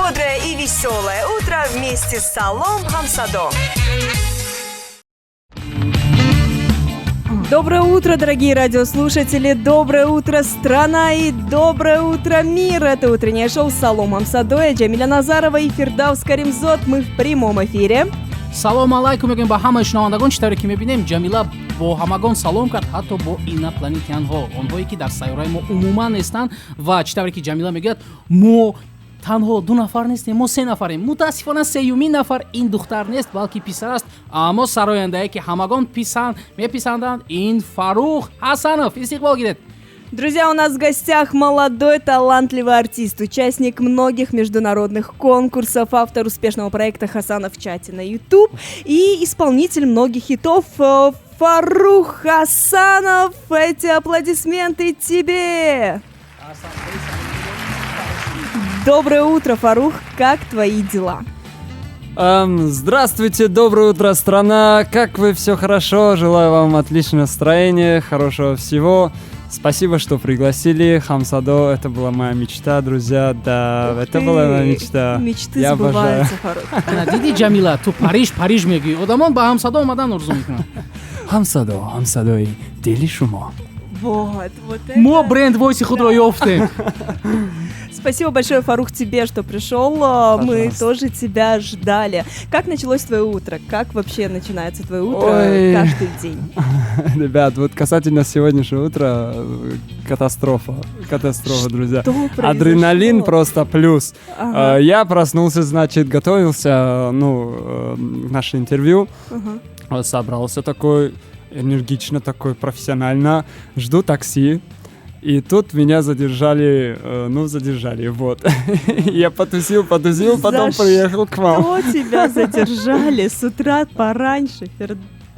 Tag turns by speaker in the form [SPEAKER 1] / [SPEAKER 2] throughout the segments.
[SPEAKER 1] бодрое и веселое утро вместе с Салом Хамсадо.
[SPEAKER 2] Доброе утро, дорогие радиослушатели, доброе утро, страна и доброе утро, мир! Это утреннее шоу с Саломом Садоя, Джамиля Назарова и Фирдавс Каримзод. Мы в прямом эфире.
[SPEAKER 3] салом алайкум мегӯем ба ҳамаи шунавандагон. чӣ тавре ки мебинем ҷамила бо ҳамагон салом кард, ҳатто бо инопланетянҳо, онҳое ки дар сайёраи мо умуман нестанд. Ва чӣ тавре ки ҷамила мегӯяд, мо танҳо ду нафар нестем, мо се нафарем. Мутаассифона сеюмин нафар ин духтар нест, балки писар аст. Аммо сарояндае ки ҳамагон меписанданд, ин Фарух Ҳасанов. Истиқбол гиред.
[SPEAKER 2] Друзья, у нас в гостях молодой талантливый артист, участник многих международных конкурсов, автор успешного проекта «Хасанов в чате» на YouTube и исполнитель многих хитов Фарух Хасанов. Эти аплодисменты тебе! Доброе утро, Фарух, как твои дела?
[SPEAKER 4] Здравствуйте, доброе утро, страна. Как вы? Все хорошо. Желаю вам отличного настроения, хорошего всего. Спасибо, что пригласили. Хамсадо, это была моя мечта, друзья. Да, это была моя мечта.
[SPEAKER 2] Мечты
[SPEAKER 4] Я
[SPEAKER 2] сбываются,
[SPEAKER 4] обожаю.
[SPEAKER 2] Фарух.
[SPEAKER 3] Диди ҷамила, ту Париж мегӯӣ. Одамон ба ҳамсадо омадан орзу мекунанд.
[SPEAKER 4] Хамсадои дили шумо.
[SPEAKER 2] Вот это.
[SPEAKER 3] Мо бренд войси худро ёфтем.
[SPEAKER 2] Спасибо большое, Фарух, тебе, что пришел. Мы тоже тебя ждали. Как началось твое утро? Как вообще начинается твое утро каждый день?
[SPEAKER 4] Ребят, вот касательно сегодняшнего утра, катастрофа, друзья.
[SPEAKER 2] Что произошло?
[SPEAKER 4] Адреналин просто плюс.
[SPEAKER 2] Ага.
[SPEAKER 4] Я проснулся, значит, готовился, к наше интервью.
[SPEAKER 2] Ага.
[SPEAKER 4] Собрался такой энергично, такой профессионально. Жду такси. И тут меня задержали, вот. Я потусил, потом приехал к вам.
[SPEAKER 2] Что тебя задержали с утра пораньше?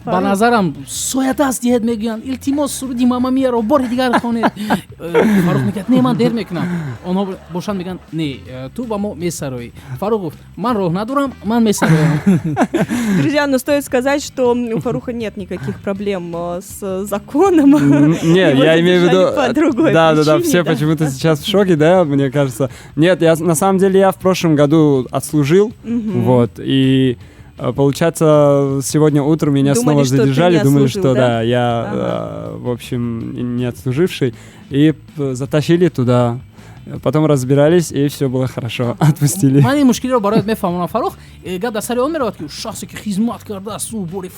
[SPEAKER 3] ба назарам соят аст диҳед мегӯянд, илтимос суруди мамамияро бори дигар хонед. Фарух мегӯяд, не, ман дер мекунам. Онҳо бошанд мегӯянд, не, ту ба мо месароӣ. Фарух гуфт, ман роҳ надорам, ман месароям.
[SPEAKER 2] Друзья, но стоит сказать, что у Фаруха нет никаких проблем с законом.
[SPEAKER 4] Нет,
[SPEAKER 2] Его
[SPEAKER 4] я имею в виду...
[SPEAKER 2] задержали по другой
[SPEAKER 4] Да,
[SPEAKER 2] причине,
[SPEAKER 4] все
[SPEAKER 2] да.
[SPEAKER 4] почему-то сейчас в шоке, да, мне кажется. Нет, на самом деле я в прошлом году отслужил, вот, и... Получается, сегодня утром меня
[SPEAKER 2] Думали,
[SPEAKER 4] снова
[SPEAKER 2] что ты
[SPEAKER 4] задержали,
[SPEAKER 2] не
[SPEAKER 4] думали,
[SPEAKER 2] отслужил,
[SPEAKER 4] что
[SPEAKER 2] да?
[SPEAKER 4] я, в общем, не отслуживший, и затащили туда. Потом разбирались, и все было хорошо. Отпустили.
[SPEAKER 3] ман ин мушкилиро бароят мефаҳмонам. Фарух гап дар сари он меравад ки шахсе ки хизмат кардааст, ӯ бори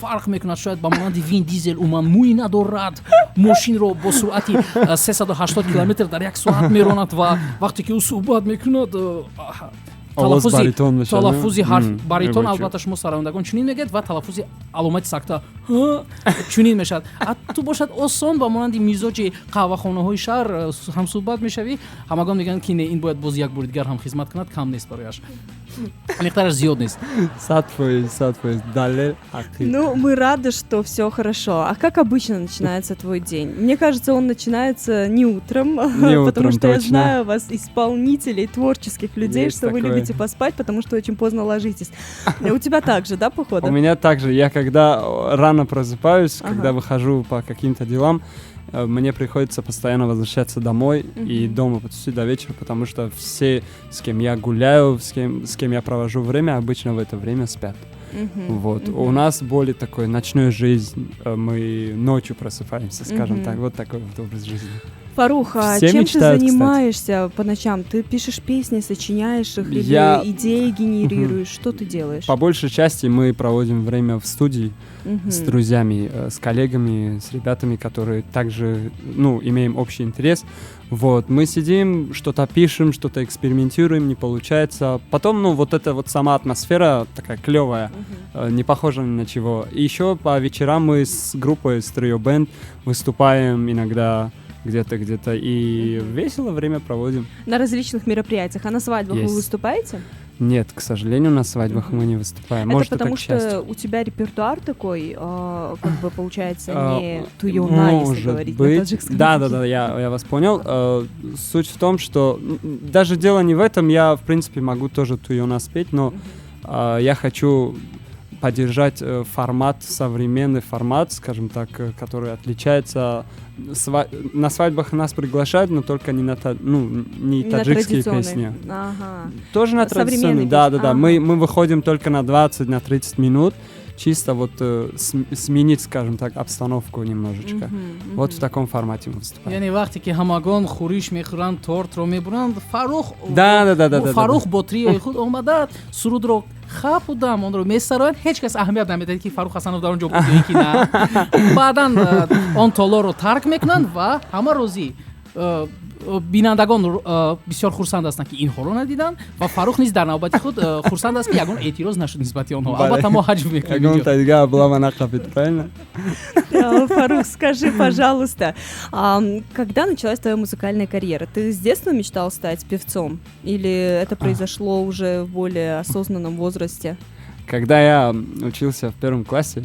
[SPEAKER 3] фарқ мекунад, шояд ба монанди Вин Дизел уман мӯй надорад, мошинро бо суръати 380 километр дар як соат меронад ва вақте ки ӯ суҳбат мекунад
[SPEAKER 4] Овоз баритон мешавад.
[SPEAKER 3] талаффузи ҳарф баритон,
[SPEAKER 4] мебошад.
[SPEAKER 3] албатта шумо сарояндагон чунин мегӯед ва талаффузи аломати сакта чунин мешавад. ту бошад осон ба монанди мизоҷи қаҳвахонаҳои шаҳр ҳам суҳбат мешавӣ, ҳамагон мегӯянд ки не, ин бояд боз як бори дигар ҳам хизмат кунад, кам нест барояш, миқдараш зиёд нест.
[SPEAKER 4] Сатфои, дале ҳақиқ.
[SPEAKER 2] Ну, мы рады, что все хорошо. А как обычно начинается твой день? Мне кажется, он начинается не утром, потому
[SPEAKER 4] утром,
[SPEAKER 2] что я
[SPEAKER 4] точно.
[SPEAKER 2] знаю вас, исполнителей, творческих людей,
[SPEAKER 4] Есть
[SPEAKER 2] что вы
[SPEAKER 4] такое.
[SPEAKER 2] любите поспать, потому что очень поздно ложитесь. У тебя так же, да, походу?
[SPEAKER 4] У меня также, я когда рано просыпаюсь,
[SPEAKER 2] Ага.
[SPEAKER 4] когда выхожу по каким-то делам, мне приходится постоянно возвращаться домой и дома потусить до вечера, потому что все, с кем я гуляю, с кем я провожу время, обычно в это время спят. Вот. У нас более такой ночной жизнь, мы ночью просыпаемся, скажем так, вот такой вот образ жизни.
[SPEAKER 2] Фарух, а
[SPEAKER 4] Все
[SPEAKER 2] чем
[SPEAKER 4] мечтают,
[SPEAKER 2] ты
[SPEAKER 4] кстати.
[SPEAKER 2] занимаешься по ночам? Ты пишешь песни, сочиняешь их или
[SPEAKER 4] Я-
[SPEAKER 2] идеи генерируешь? Что ты делаешь?
[SPEAKER 4] По большей части мы проводим время в студии с друзьями, с коллегами, с ребятами, которые также, имеем общий интерес. Вот, мы сидим, что-то пишем, что-то экспериментируем, не получается. Потом, вот эта вот сама атмосфера такая клевая, не похожа ни на чего. И еще по вечерам мы с группой Trio Band выступаем иногда где-то и весело время проводим.
[SPEAKER 2] На различных мероприятиях. А на свадьбах вы
[SPEAKER 4] Есть.
[SPEAKER 2] выступаете?
[SPEAKER 4] Нет, к сожалению, на свадьбах мы не выступаем.
[SPEAKER 2] Это
[SPEAKER 4] Может,
[SPEAKER 2] потому
[SPEAKER 4] как
[SPEAKER 2] что
[SPEAKER 4] счастье.
[SPEAKER 2] у тебя репертуар такой, как бы получается, не туюна, если
[SPEAKER 4] Может
[SPEAKER 2] говорить на
[SPEAKER 4] быть.
[SPEAKER 2] таджикском
[SPEAKER 4] Да,
[SPEAKER 2] языке.
[SPEAKER 4] я вас понял. Суть в том, что даже дело не в этом, я, в принципе, могу тоже туюна спеть, но я хочу поддержать формат, современный формат, скажем так, который отличается. На свадьбах нас приглашают, но только не не таджикские песни.
[SPEAKER 2] Ага.
[SPEAKER 4] Тоже на
[SPEAKER 2] Современные
[SPEAKER 4] традиционные, да.
[SPEAKER 2] песни.
[SPEAKER 4] Мы выходим только на 20-30 минут, чисто вот сменить, скажем так, обстановку немножечко. Вот в таком формате мы выступаем.
[SPEAKER 3] یعنی وقتی که همگان خورش میخورن تورت رو میبرند
[SPEAKER 4] Да.
[SPEAKER 3] فاروق با تریوی خود اومده سرود رو خب بودم اون رو میسرن هیچ کس اهمیت نمیده که فاروق حسنов در اونجا بود یا یکی نه بعداً اون تالار رو ترک میکنن و همه روزی بینندگان بسیار خرسند هستند که اینها رو ندیدن و فاروق نیز در نوبت خود خرسند است که یگان اعتراض نشد نسبت به آنها. البته ما حجم میکنیم.
[SPEAKER 4] Правильно?
[SPEAKER 2] Фарух, скажи, пожалуйста, когда началась твоя музыкальная карьера? Ты с детства мечтал стать певцом? Или это произошло уже в более осознанном возрасте?
[SPEAKER 4] Когда я учился в первом классе,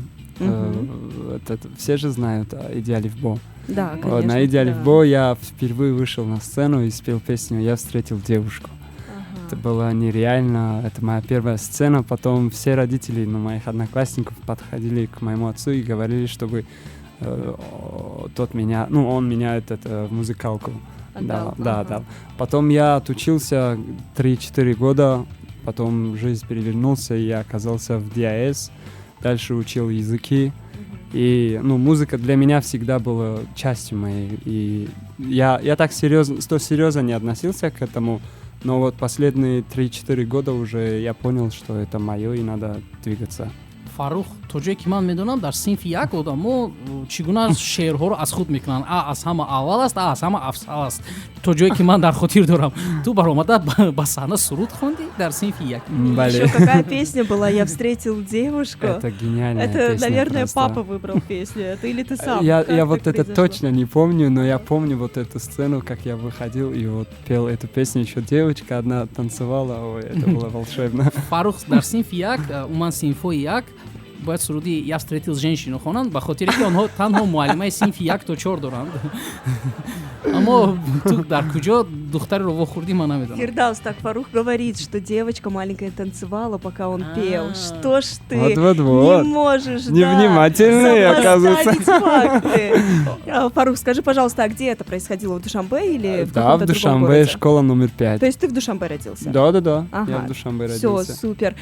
[SPEAKER 4] все же знают «Идеалив Бо».
[SPEAKER 2] Да, конечно.
[SPEAKER 4] Вот, на «Идеалив Бо» я впервые вышел на сцену и спел песню «Я встретил девушку». Это было нереально, это моя первая сцена. Потом все родители моих одноклассников подходили к моему отцу и говорили, чтобы он меня в музыкалку дал. Да. Потом я отучился 3-4 года, потом жизнь перевернулся, и я оказался в ДИАЭС, дальше учил языки. И музыка для меня всегда была частью моей. И я так серьезно не относился к этому, но вот последние 3-4 года уже я понял, что это мое и надо двигаться.
[SPEAKER 3] فاروق تو جایی که من میدونم در صنف یک آدمو چگونه شعرها رو از خود میکنن از همه اول است از همه افضل است تو جایی که من در خاطر دارم تو برآمده با صحنه سرود خوندی در صنف یک
[SPEAKER 2] Еще какая песня была «Я встретил девушку».
[SPEAKER 4] Это гениальная
[SPEAKER 2] Это,
[SPEAKER 4] песня.
[SPEAKER 2] наверное,
[SPEAKER 4] просто.
[SPEAKER 2] папа выбрал песню. Это или ты сам?
[SPEAKER 4] Я вот это точно не помню, но я помню вот эту сцену, как я выходил и вот пел эту песню. Еще девочка одна танцевала, ой, это было волшебно.
[SPEAKER 3] فاروق در صنف یک اومد صنف‌های یک باید سرودی «Я встретил женщину» خوانند به خاطر که آنها تنها معلمه صنف 1 تا 4 دارند اما تو در کجا دختر رو واخوردی من نمیدونم.
[SPEAKER 2] Фирдаус, так Фарух говорит, что девочка маленькая танцевала, пока он пел. Что ж ты
[SPEAKER 4] Вот.
[SPEAKER 2] не можешь,
[SPEAKER 4] Невнимательный, оказывается.
[SPEAKER 2] сопоставить факты. Фарух, скажи, пожалуйста, а где это происходило? В Душанбе или в
[SPEAKER 4] Да,
[SPEAKER 2] каком-то
[SPEAKER 4] в
[SPEAKER 2] другом
[SPEAKER 4] Душанбе,
[SPEAKER 2] городе?
[SPEAKER 4] школа номер 5.
[SPEAKER 2] То есть ты в Душанбе родился?
[SPEAKER 4] Да,
[SPEAKER 2] Ага.
[SPEAKER 4] я в Душанбе
[SPEAKER 2] Все,
[SPEAKER 4] родился.
[SPEAKER 2] супер.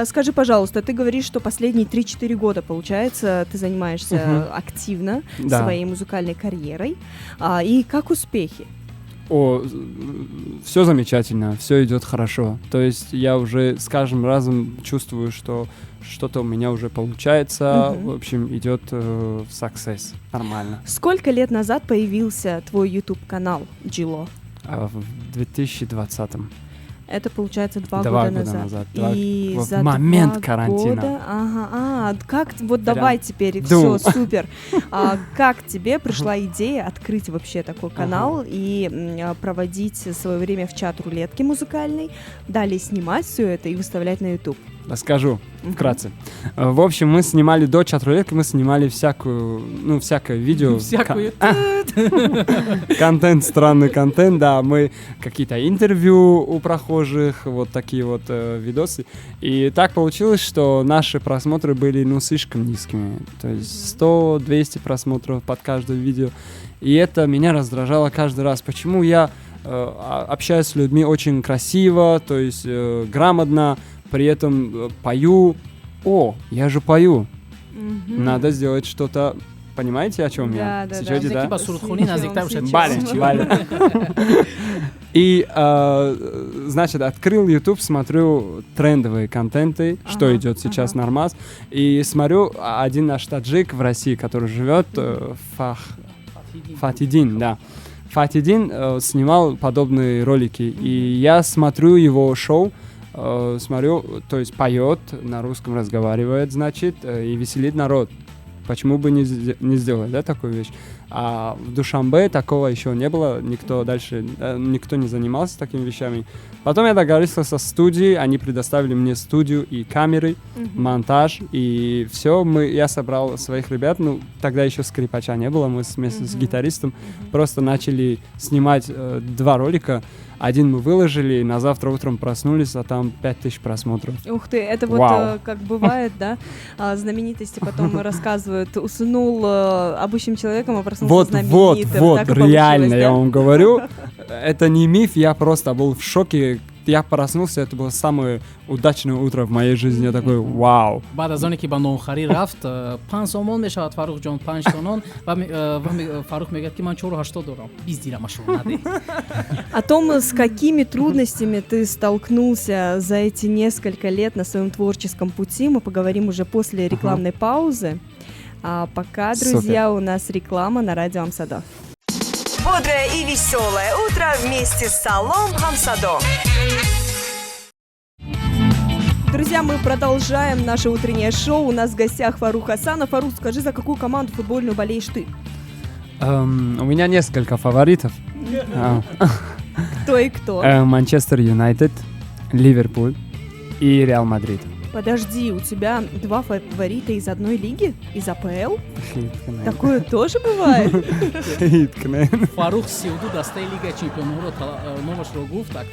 [SPEAKER 2] Скажи, пожалуйста, ты говоришь, что последние 3-4 года, получается, ты занимаешься активно своей музыкальной карьерой. И как успехи?
[SPEAKER 4] Все замечательно, все идет хорошо. То есть я уже с каждым разом чувствую, что что-то у меня уже получается. В общем, идет success. Нормально.
[SPEAKER 2] Сколько лет назад появился твой YouTube-канал Джило?
[SPEAKER 4] В 2020-м.
[SPEAKER 2] Это, получается, 2
[SPEAKER 4] 2
[SPEAKER 2] года
[SPEAKER 4] года
[SPEAKER 2] назад.
[SPEAKER 4] Два-
[SPEAKER 2] И
[SPEAKER 4] в
[SPEAKER 2] за
[SPEAKER 4] момент
[SPEAKER 2] 2
[SPEAKER 4] карантина.
[SPEAKER 2] года... Ага. Как... Вот
[SPEAKER 4] Прям
[SPEAKER 2] давай теперь,
[SPEAKER 4] дум.
[SPEAKER 2] все, супер. Как тебе пришла идея открыть вообще такой канал и проводить свое время в чат-рулетке музыкальной, далее снимать все это и выставлять на YouTube?
[SPEAKER 4] Расскажу вкратце. В общем, мы снимали до чат-рулетки, мы снимали всякое видео.
[SPEAKER 3] Всякую.
[SPEAKER 4] Контент, странный контент, да. Мы какие-то интервью у прохожих, вот такие вот видосы. И так получилось, что наши просмотры были, слишком низкими. То есть 100-200 просмотров под каждое видео. И это меня раздражало каждый раз. Почему я общаюсь с людьми очень красиво, то есть грамотно, при этом пою. Я же пою. Надо сделать что-то. Понимаете, о чем я?
[SPEAKER 2] Да.
[SPEAKER 4] Сейчас, да?
[SPEAKER 3] با سرودخوانی نزدیکتر بشه.
[SPEAKER 4] Бале. И, значит, открыл YouTube, смотрю трендовые контенты, что идет сейчас нормас. И смотрю, один наш таджик в России, который живет, Фатидин, да. Фатидин снимал подобные ролики. И я смотрю его шоу, то есть поет, на русском разговаривает, значит, и веселит народ. Почему бы не сделать, да, такую вещь? А в Душанбе такого еще не было, никто не занимался такими вещами. Потом я договорился со студией, они предоставили мне студию и камеры, монтаж, и все. Я собрал своих ребят, тогда еще скрипача не было, мы вместе с гитаристом просто начали снимать 2 ролика. Один мы выложили, на завтра утром проснулись, а там 5000 просмотров.
[SPEAKER 2] Ух ты, это вот как бывает, да, знаменитости потом рассказывают, уснул обычным человеком, а проснулся знаменитым.
[SPEAKER 4] Вот,
[SPEAKER 2] Так и
[SPEAKER 4] реально,
[SPEAKER 2] получилось,
[SPEAKER 4] я
[SPEAKER 2] да?
[SPEAKER 4] вам говорю, это не миф, я просто был в шоке. Я проснулся, это было самое удачное утро в моей жизни. Я такой, вау.
[SPEAKER 3] بعد از آنی که با نوخری رفت 5 سومون میشود فاروق جان 5 تونون و فاروق میگه که من 480 دارم 20 دیرمش رو نده.
[SPEAKER 2] О том, с какими трудностями ты столкнулся за эти несколько лет на своем творческом пути, мы поговорим уже после рекламной паузы. А пока, друзья, у нас реклама на радио Амсадо.
[SPEAKER 1] Бодрое и веселое утро вместе с Салом Хамсадо.
[SPEAKER 2] Друзья, мы продолжаем наше утреннее шоу. У нас в гостях Фарух Хасанов. Фарух, скажи, за какую команду футбольную болеешь ты?
[SPEAKER 4] У меня несколько фаворитов.
[SPEAKER 2] Кто и кто?
[SPEAKER 4] Манчестер Юнайтед, Ливерпуль и Реал Мадрид.
[SPEAKER 2] Подожди, у тебя 2 фаворита из одной лиги? Из АПЛ? Такое тоже бывает?
[SPEAKER 3] فاروق 32 дастай лига чемпионов номаш ро гуфт, так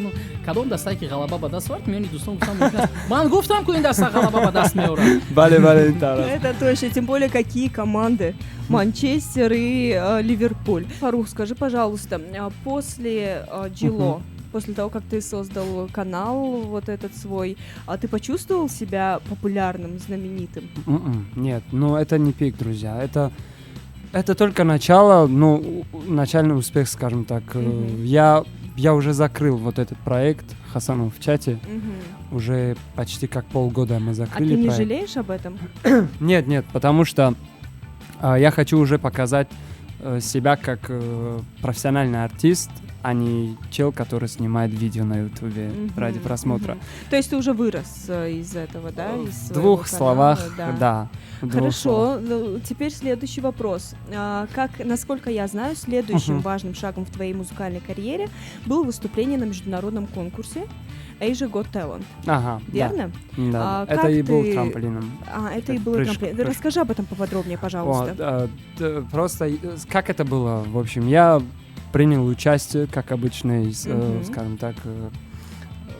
[SPEAKER 3] кадом дастае ки ғалаба ба даст вард миёни дӯстон гуфтам ман гуфтам ки ин даста ғалаба ба даст меорад.
[SPEAKER 4] Бале,
[SPEAKER 2] Это точно, тем более какие команды? Манчестер и Ливерпуль. Фарух, скажи, пожалуйста, после Джило, после того, как ты создал канал вот этот свой, ты почувствовал себя популярным, знаменитым?
[SPEAKER 4] Нет, это не пик, друзья. Это только начало, начальный успех, скажем так. Я уже закрыл вот этот проект Хасанов в чате. Уже почти как полгода мы закрыли проект.
[SPEAKER 2] А ты не жалеешь об этом?
[SPEAKER 4] Нет, потому что я хочу уже показать себя как профессиональный артист, а не чел, который снимает видео на Ютубе ради просмотра.
[SPEAKER 2] То есть ты уже вырос из этого, да?
[SPEAKER 4] В 2 словах, да.
[SPEAKER 2] Хорошо, теперь следующий вопрос. Насколько я знаю, следующим важным шагом в твоей музыкальной карьере было выступление на международном конкурсе Asia Got Talent.
[SPEAKER 4] Ага,
[SPEAKER 2] верно?
[SPEAKER 4] Да. Это и был трамплином.
[SPEAKER 2] Это и был трамплином. Расскажи об этом поподробнее, пожалуйста.
[SPEAKER 4] Просто как это было? В общем, я принял участие, как обычные, скажем так,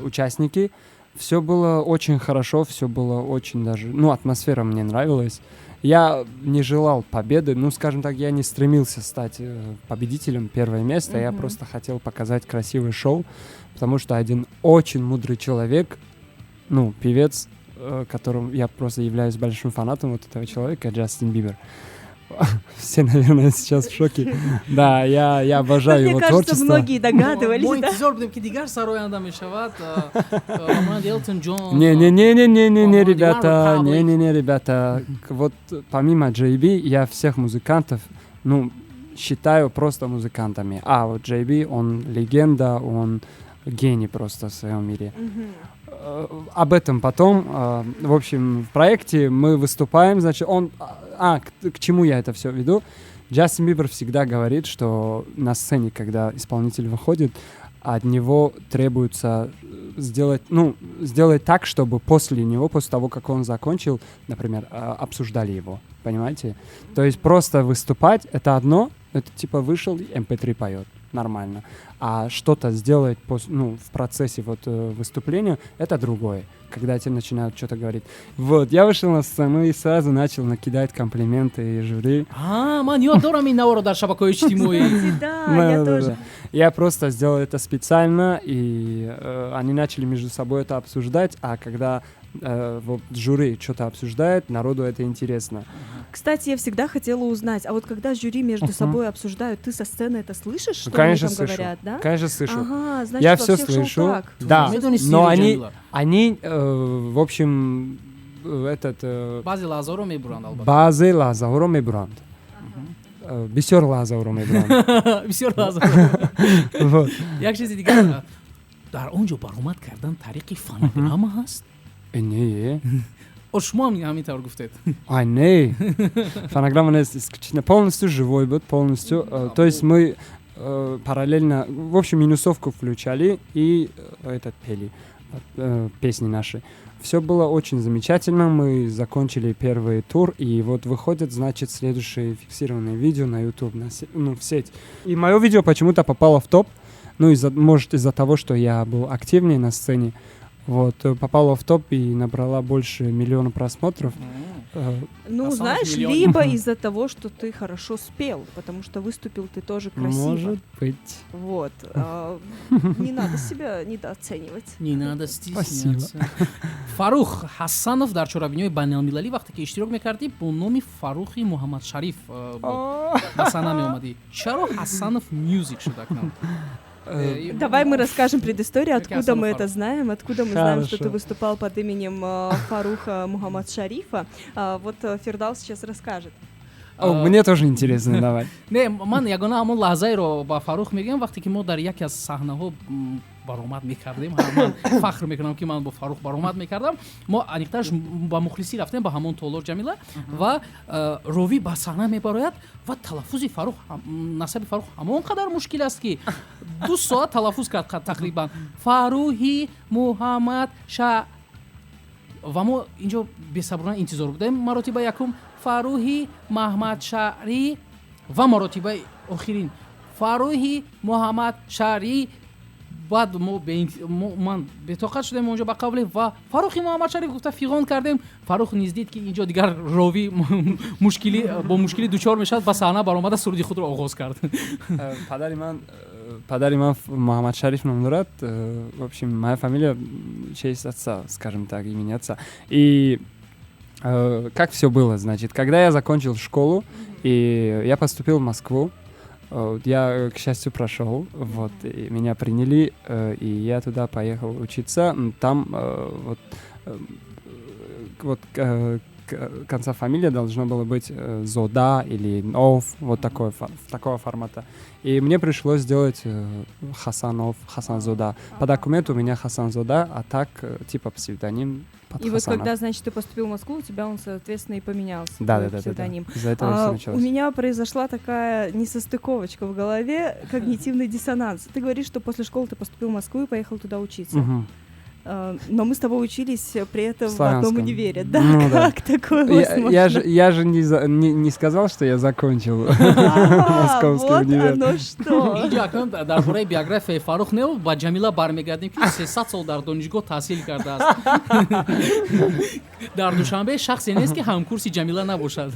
[SPEAKER 4] участники. Все было очень хорошо, все было очень даже... атмосфера мне нравилась. Я не желал победы, скажем так, я не стремился стать победителем 1 место, я просто хотел показать красивое шоу, потому что один очень мудрый человек, певец, которым я просто являюсь большим фанатом вот этого человека, Джастин Бибер. Все, наверное, сейчас в шоке. Да, я обожаю его творчество.
[SPEAKER 2] Мне кажется, многие догадывались,
[SPEAKER 3] мо
[SPEAKER 2] да?
[SPEAKER 3] интизор будем ки дигар сароянда мешавад роман Элтон Джон.
[SPEAKER 4] Не, ребята. Вот помимо JB, я всех музыкантов, считаю просто музыкантами. А вот JB, он легенда, он гений просто в своем мире. Об этом потом. В общем, в проекте мы выступаем, значит, к чему я это все веду? Джастин Бибер всегда говорит, что на сцене, когда исполнитель выходит, от него требуется сделать так, чтобы после того, как он закончил, например, обсуждали его, понимаете? То есть просто выступать — это одно, это типа вышел, MP3 поет, нормально. А что-то сделать в процессе выступления — это другое, когда тебе начинают что-то говорить. Вот, я вышел на сцену и сразу начал накидать комплименты и жюри.
[SPEAKER 3] ман ёд дорам ин наворо дар шабакаҳои иҷтимоӣ.
[SPEAKER 2] Да, я тоже.
[SPEAKER 4] Я просто сделал это специально, и они начали между собой это обсуждать, а когда жюри что-то обсуждает, народу это интересно.
[SPEAKER 2] Кстати, я всегда хотела узнать, а вот когда жюри между собой обсуждают, ты со сцены это слышишь, что
[SPEAKER 4] конечно,
[SPEAKER 2] они там
[SPEAKER 4] слышу.
[SPEAKER 2] говорят, да?
[SPEAKER 4] Конечно, слышу.
[SPEAKER 2] Ага, значит,
[SPEAKER 4] я
[SPEAKER 2] во
[SPEAKER 4] все
[SPEAKER 2] всех
[SPEAKER 4] слышу.
[SPEAKER 2] шоу так.
[SPEAKER 4] Да, но они, в общем,
[SPEAKER 3] баъзе лаҳзаҳоро мебуранд албатта.
[SPEAKER 4] баъзе лаҳзаҳоро мебуранд. Бисёр лаҳзаҳоро мебуранд.
[SPEAKER 3] бисёр лаҳзаҳо. як чизи дигар, дар он ҷо баромад кардан тариқи фонограмма ҳаст?
[SPEAKER 4] Не.
[SPEAKER 3] шумо ҳам ҳамин тавр гуфтед.
[SPEAKER 4] Ай, не. Фонограмма не исключительно полностью живой был, полностью. То есть мы параллельно, в общем, минусовку включали и пели песни наши. Все было очень замечательно. Мы закончили первый тур, и вот выходит, значит, следующее фиксированное видео на YouTube, в сеть. И мое видео почему-то попало в топ. Ну, может, из-за того, что я был активнее на сцене. Вот, попала в топ и набрала больше 1 миллиона просмотров.
[SPEAKER 2] Ну,
[SPEAKER 3] Хасан
[SPEAKER 2] знаешь,
[SPEAKER 3] миллион.
[SPEAKER 2] либо из-за того, что ты хорошо спел, потому что выступил ты тоже красиво.
[SPEAKER 4] Может быть.
[SPEAKER 2] Вот. Не надо себя недооценивать.
[SPEAKER 3] Не надо стесняться. Фарух Ҳасанов дар чорабиниҳои байналмилалӣ вақте ки иштирок мекардӣ бо номи Фарухи Муҳаммадшариф ба сана меомадӣ. Чаро Ҳасанов Music шуда к нам?
[SPEAKER 2] Давай мы расскажем предысторию,
[SPEAKER 3] Как я
[SPEAKER 2] откуда мы
[SPEAKER 3] Фарух.
[SPEAKER 2] это знаем, откуда мы знаем, что
[SPEAKER 4] Хорошо.
[SPEAKER 2] ты выступал под именем Фаруха Мухаммадшарифа. Вот Фирдаус сейчас расскажет.
[SPEAKER 4] Мне тоже интересно, давай.
[SPEAKER 3] Не, ман ягона ҳамон лаҳзаеро ба Фарух мегӯям вақте ки мо дар яке аз саҳнаҳо баромад мекардем. Ман фахр мекунам ки ман бо Фарух баромад мекардам. Мо аниқтараш ба мухлисӣ рафтем ба ҳамон Толор Ҷамила ва ровӣ ба саҳна мебарояд ва талаффузи Фарух, насаби Фарух ҳамон қадар мушкил аст ки 2 соат талаффуз кард тақрибан. Фарухи Муҳаммад Ша ва мо инҷо бесаброна интизор будем. маротибаи якум Фарухи Маҳмадшари ва маротибаи охирин Фарухи Муҳаммадшари. баъд ман бетоқат шудем онҷо ба қавле ва Фарухи Муҳаммадшариф гуфта фиғон кардем. Фарух низ дид ки инҷо дигар рови бо мушкилӣ дучор мешавад, ба саҳна баромада суруди худро оғоз кард.
[SPEAKER 4] Подари ман Муҳаммад Шариф ном дорад. В общем, моя фамилия честь отца, скажем так, имени отца. И как все было, значит, когда я закончил школу, и я поступил в Москву, я, к счастью, прошел, вот, и меня приняли, и я туда поехал учиться. Там конца фамилия должно было быть Зода или Нов, вот такого формата. И мне пришлось сделать Хасанов, Хасан Зода. По документу у меня Хасан Зода, а так типа псевдоним под
[SPEAKER 2] И вот
[SPEAKER 4] Хасанов.
[SPEAKER 2] когда, значит, ты поступил в Москву, у тебя он, соответственно, и поменялся.
[SPEAKER 4] Да.
[SPEAKER 2] Псевдоним.
[SPEAKER 4] Из-за этого все
[SPEAKER 2] У
[SPEAKER 4] началось.
[SPEAKER 2] меня произошла такая несостыковочка в голове, когнитивный диссонанс. Ты говоришь, что после школы ты поступил в Москву и поехал туда учиться.
[SPEAKER 4] Мгм.
[SPEAKER 2] Но мы с тобой учились при этом в
[SPEAKER 4] Славянском.
[SPEAKER 2] одном универе. Да,
[SPEAKER 4] Ну да.
[SPEAKER 2] как такое
[SPEAKER 4] Я
[SPEAKER 2] возможно?
[SPEAKER 4] же не сказал, что я закончил
[SPEAKER 2] А,
[SPEAKER 4] Московский
[SPEAKER 2] вот
[SPEAKER 4] универ.
[SPEAKER 2] оно что.
[SPEAKER 3] инҷо акнун дар бораи биографияи Фарух Нео ба Ҷамила бармегардем ки 300 сол дар донишгоҳ таҳсил кардааст. Дар Душанбе шахсе нест ки ҳамкурси Ҷамила набошад.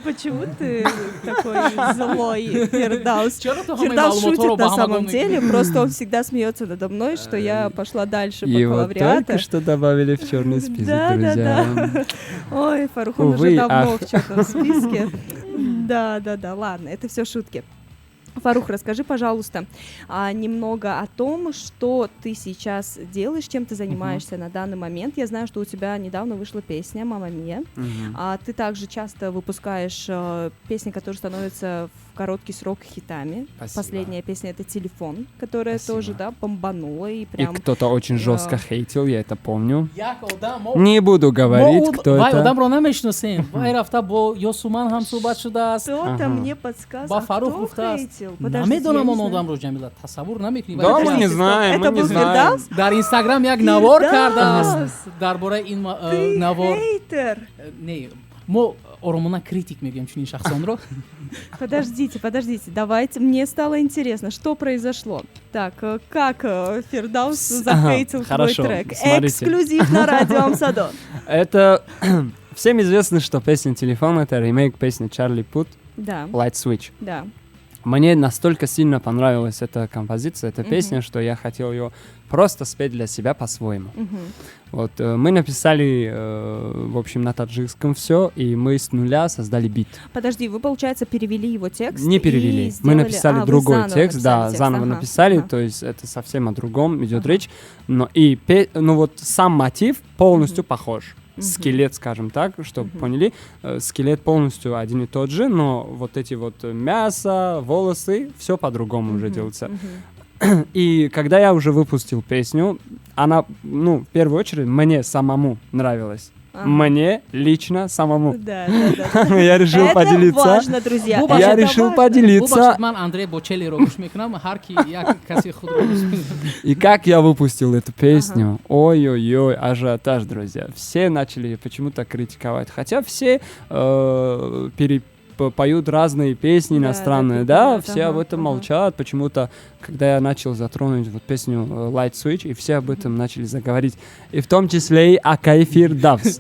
[SPEAKER 2] Почему ты такой злой, Фирдаус?
[SPEAKER 3] Чаро ту ҳамаи
[SPEAKER 2] Фирдаус
[SPEAKER 3] маълумотҳоро
[SPEAKER 2] шутит
[SPEAKER 3] ба
[SPEAKER 2] на
[SPEAKER 3] ҳама
[SPEAKER 2] самом
[SPEAKER 3] дод
[SPEAKER 2] деле, просто он всегда смеется надо мной, что я пошла дальше
[SPEAKER 4] И вот
[SPEAKER 2] бакалавриата.
[SPEAKER 4] только что добавили в черный список,
[SPEAKER 2] Да.
[SPEAKER 4] друзья.
[SPEAKER 2] Ой, Фарух, он
[SPEAKER 4] Увы,
[SPEAKER 2] уже давно
[SPEAKER 4] ах.
[SPEAKER 2] в черном списке. Да, ладно, это все шутки. Фарух, расскажи, пожалуйста, немного о том, что ты сейчас делаешь, чем ты занимаешься на данный момент. Я знаю, что у тебя недавно вышла песня «Мамма Мия».
[SPEAKER 4] Мгм.
[SPEAKER 2] Ты также часто выпускаешь песни, которые становятся в короткий срок хитами.
[SPEAKER 4] Спасибо.
[SPEAKER 2] Последняя песня — это «Телефон», которая
[SPEAKER 4] Спасибо.
[SPEAKER 2] тоже, да, бомбанула и
[SPEAKER 4] И
[SPEAKER 2] прям...
[SPEAKER 4] кто-то очень жестко хейтил, я это помню.
[SPEAKER 3] Як одам
[SPEAKER 4] Не буду говорить, кто
[SPEAKER 3] вай
[SPEAKER 4] это.
[SPEAKER 3] одамро намешносем. Вай рафта бо Ёсуман ҳам суҳбат шудааст.
[SPEAKER 2] Кто-то
[SPEAKER 4] Ага.
[SPEAKER 2] мне подсказал,
[SPEAKER 3] Ба Фарух
[SPEAKER 2] кто
[SPEAKER 3] гуфтааст.
[SPEAKER 2] хейтил? Подождите,
[SPEAKER 3] Намедонам
[SPEAKER 2] я
[SPEAKER 3] он
[SPEAKER 2] не знаю.
[SPEAKER 3] одамро Ҷамила тасаввур намекунӣ.
[SPEAKER 4] Да, мы
[SPEAKER 2] Подождите,
[SPEAKER 4] не знаем,
[SPEAKER 2] это
[SPEAKER 4] мы не
[SPEAKER 2] был
[SPEAKER 4] знаем.
[SPEAKER 2] Фирдаус?
[SPEAKER 3] дар Инстаграм як навор
[SPEAKER 2] Фирдаус!
[SPEAKER 3] кардааст дар бораи ин
[SPEAKER 2] Ты
[SPEAKER 3] навор.
[SPEAKER 2] хейтер!
[SPEAKER 3] Не, мо оромона критик мегӯем чунин шахсонро.
[SPEAKER 2] Подождите, давайте, мне стало интересно, что произошло. Так, как Фирдаус захейтил твой
[SPEAKER 4] хорошо,
[SPEAKER 2] трек?
[SPEAKER 4] смотрите.
[SPEAKER 2] Эксклюзив на радио Амсадон.
[SPEAKER 4] Это всем известно, что песня «Телефон» — это ремейк песни Чарли Пут
[SPEAKER 2] Да,
[SPEAKER 4] «Light Switch».
[SPEAKER 2] да.
[SPEAKER 4] Мне настолько сильно понравилась эта композиция, эта песня, что я хотел ее просто спеть для себя по-своему.
[SPEAKER 2] Мгм.
[SPEAKER 4] Вот, мы написали, в общем, на таджикском все, и мы с нуля создали бит.
[SPEAKER 2] Подожди, вы, получается, перевели его текст?
[SPEAKER 4] Не
[SPEAKER 2] и
[SPEAKER 4] перевели. Мы
[SPEAKER 2] сделали-
[SPEAKER 4] написали
[SPEAKER 2] вы
[SPEAKER 4] другой
[SPEAKER 2] заново
[SPEAKER 4] текст, да,
[SPEAKER 2] написали текст,
[SPEAKER 4] заново
[SPEAKER 2] ага,
[SPEAKER 4] написали,
[SPEAKER 2] ага.
[SPEAKER 4] то есть это совсем о другом идет речь. Но ну вот сам мотив полностью похож. Скелет, скажем так, чтобы поняли, скелет полностью один и тот же, но вот эти вот мясо, волосы, все по-другому уже делается. И когда я уже выпустил песню, она, ну, в первую очередь, мне самому нравилась. мне лично самому.
[SPEAKER 2] Да.
[SPEAKER 4] Я решил
[SPEAKER 2] Это
[SPEAKER 4] поделиться.
[SPEAKER 2] важно, друзья.
[SPEAKER 3] Я
[SPEAKER 2] это
[SPEAKER 4] решил
[SPEAKER 2] важно.
[SPEAKER 4] поделиться.
[SPEAKER 3] бубашид ман Андрей Бочелиро гӯш мекунам, ҳар ки як каси худро гӯш мекунад.
[SPEAKER 4] И как я выпустил эту песню, ой-ой-ой, ажиотаж, друзья. Все начали почему-то критиковать, хотя все поют разные песни
[SPEAKER 2] Да,
[SPEAKER 4] иностранные,
[SPEAKER 2] да,
[SPEAKER 4] да,
[SPEAKER 2] говорят,
[SPEAKER 4] все об этом молчат. Почему-то, когда я начал затронуть вот песню Light Switch, и все об этом начали заговорить, и в том числе и Акайфир Давс.